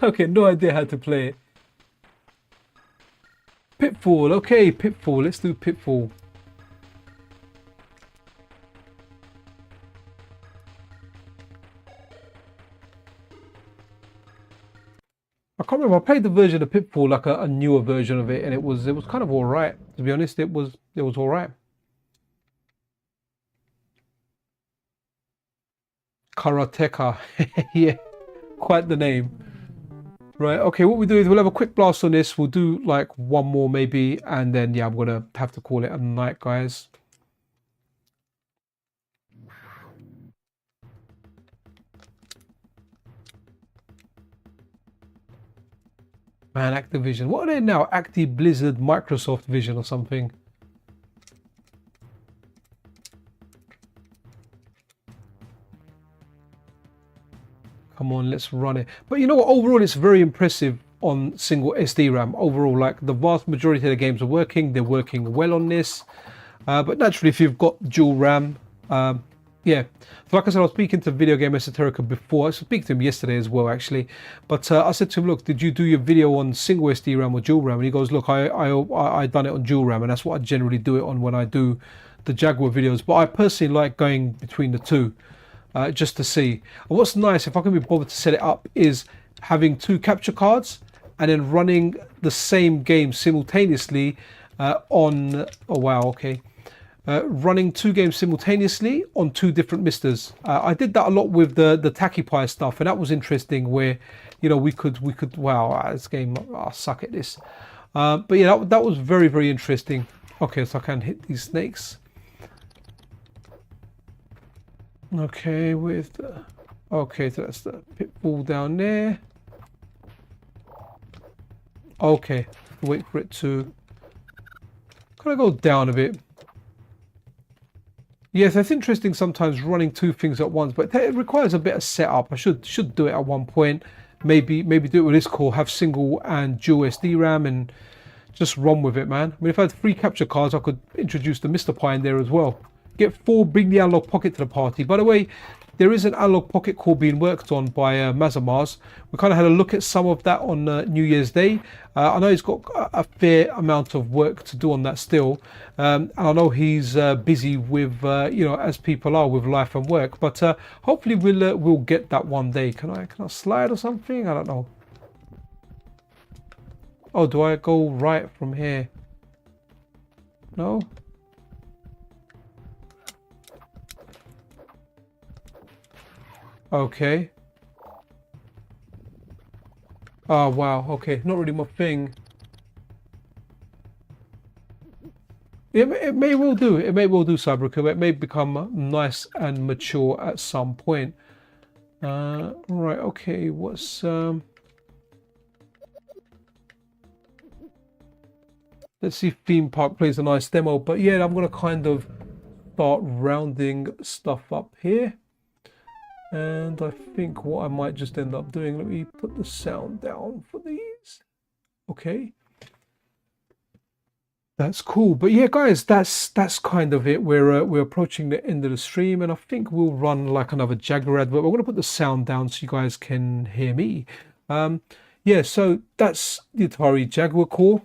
Okay, no idea how to play it. Pitfall, okay, Pitfall. Let's do Pitfall. I can't remember. I played the version of Pitfall, like a newer version of it, and it was kind of alright. To be honest, it was alright. Karateka, yeah, quite the name. Right, okay, what we do is we'll have a quick blast on this. We'll do like one more maybe, and then yeah, I'm gonna have to call it a night, guys. Man, Activision, what are they now? Active Blizzard, Microsoft Vision or something. Come on, let's run it. But you know what? Overall, it's very impressive on single SD RAM. Overall, like the vast majority of the games are working. They're working well on this. But naturally, if you've got dual RAM, yeah. So like I said, I was speaking to Video Game Esoterica before. I was speaking to him yesterday as well, actually. But I said to him, look, did you do your video on single SD RAM or dual RAM? And he goes, look, I done it on dual RAM, and that's what I generally do it on when I do the Jaguar videos. But I personally like going between the two. Just to see. And what's nice, if I can be bothered to set it up, is having two capture cards and then running the same game simultaneously on, oh wow, okay, running two games simultaneously on two different MiSTers. I did that a lot with the Tachypie stuff, and that was interesting, where you know we could wow, this game, I suck at this, but yeah, that was very, very interesting. Okay, so I can hit these snakes. Okay, with the, okay, so that's the pitfall down there. Okay, wait for it to kind of go down a bit. Yes, it's interesting sometimes running two things at once, but it requires a bit of setup. I should do it at one point. Maybe do it with this core, have single and dual SD RAM, and just run with it, man. I mean, if I had 3 capture cards, I could introduce the MiSTer Pi in there as well. Get 4, bring the analog pocket to the party. By the way, there is an analog pocket core being worked on by Mazamars. We kind of had a look at some of that on New Year's Day. I know he's got a fair amount of work to do on that still. And I know he's busy with, you know, as people are with life and work. But hopefully we'll get that one day. Can I slide or something? I don't know. Oh, do I go right from here? No? Okay. Oh wow, okay, not really my thing. It may well do, Cyberco. It may become nice and mature at some point. Right, okay, what's let's see if Theme Park plays a nice demo, but yeah, I'm gonna kind of start rounding stuff up here. And I think what I might just end up doing, let me put the sound down for these. Okay. That's cool. But yeah, guys, that's kind of it. We're approaching the end of the stream, and I think we'll run like another Jaguar advert. We're going to put the sound down so you guys can hear me. Yeah, so that's the Atari Jaguar Core.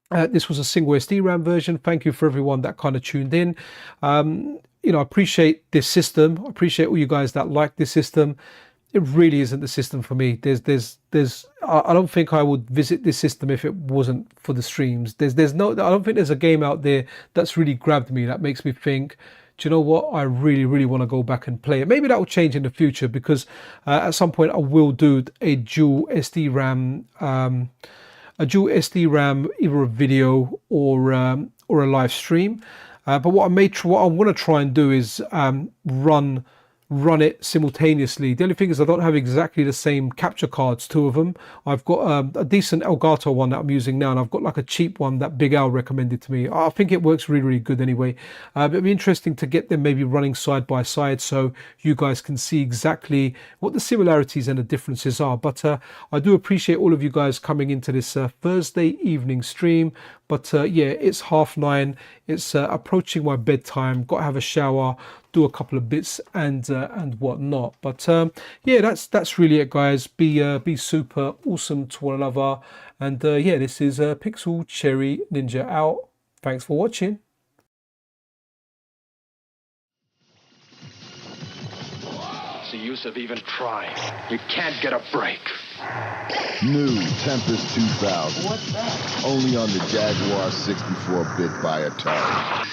This was a single SD RAM version. Thank you for everyone that kind of tuned in. You know, I appreciate this system. I appreciate all you guys that like this system. It really isn't the system for me. I don't think I would visit this system if it wasn't for the streams. I don't think there's a game out there that's really grabbed me, that makes me think, do you know what? I really, really want to go back and play it. Maybe that will change in the future, because at some point I will do a dual SD RAM, either a video or a live stream. But what I'm going to try and do is run run it simultaneously. The only thing is I don't have exactly the same capture cards, two of them. I've got a decent Elgato one that I'm using now, and I've got like a cheap one that Big Al recommended to me. I think it works really, really good anyway. It'd be interesting to get them maybe running side by side so you guys can see exactly what the similarities and the differences are. But I do appreciate all of you guys coming into this Thursday evening stream. But yeah, it's 9:30. It's approaching my bedtime. Got to have a shower, do a couple of bits and whatnot. But yeah, that's really it, guys. Be super awesome to one another. And yeah, this is Pixel Cherry Ninja out. Thanks for watching. What's the use of even trying? You can't get a break. New Tempest 2000. What's that? Only on the Jaguar 64-bit by Atari.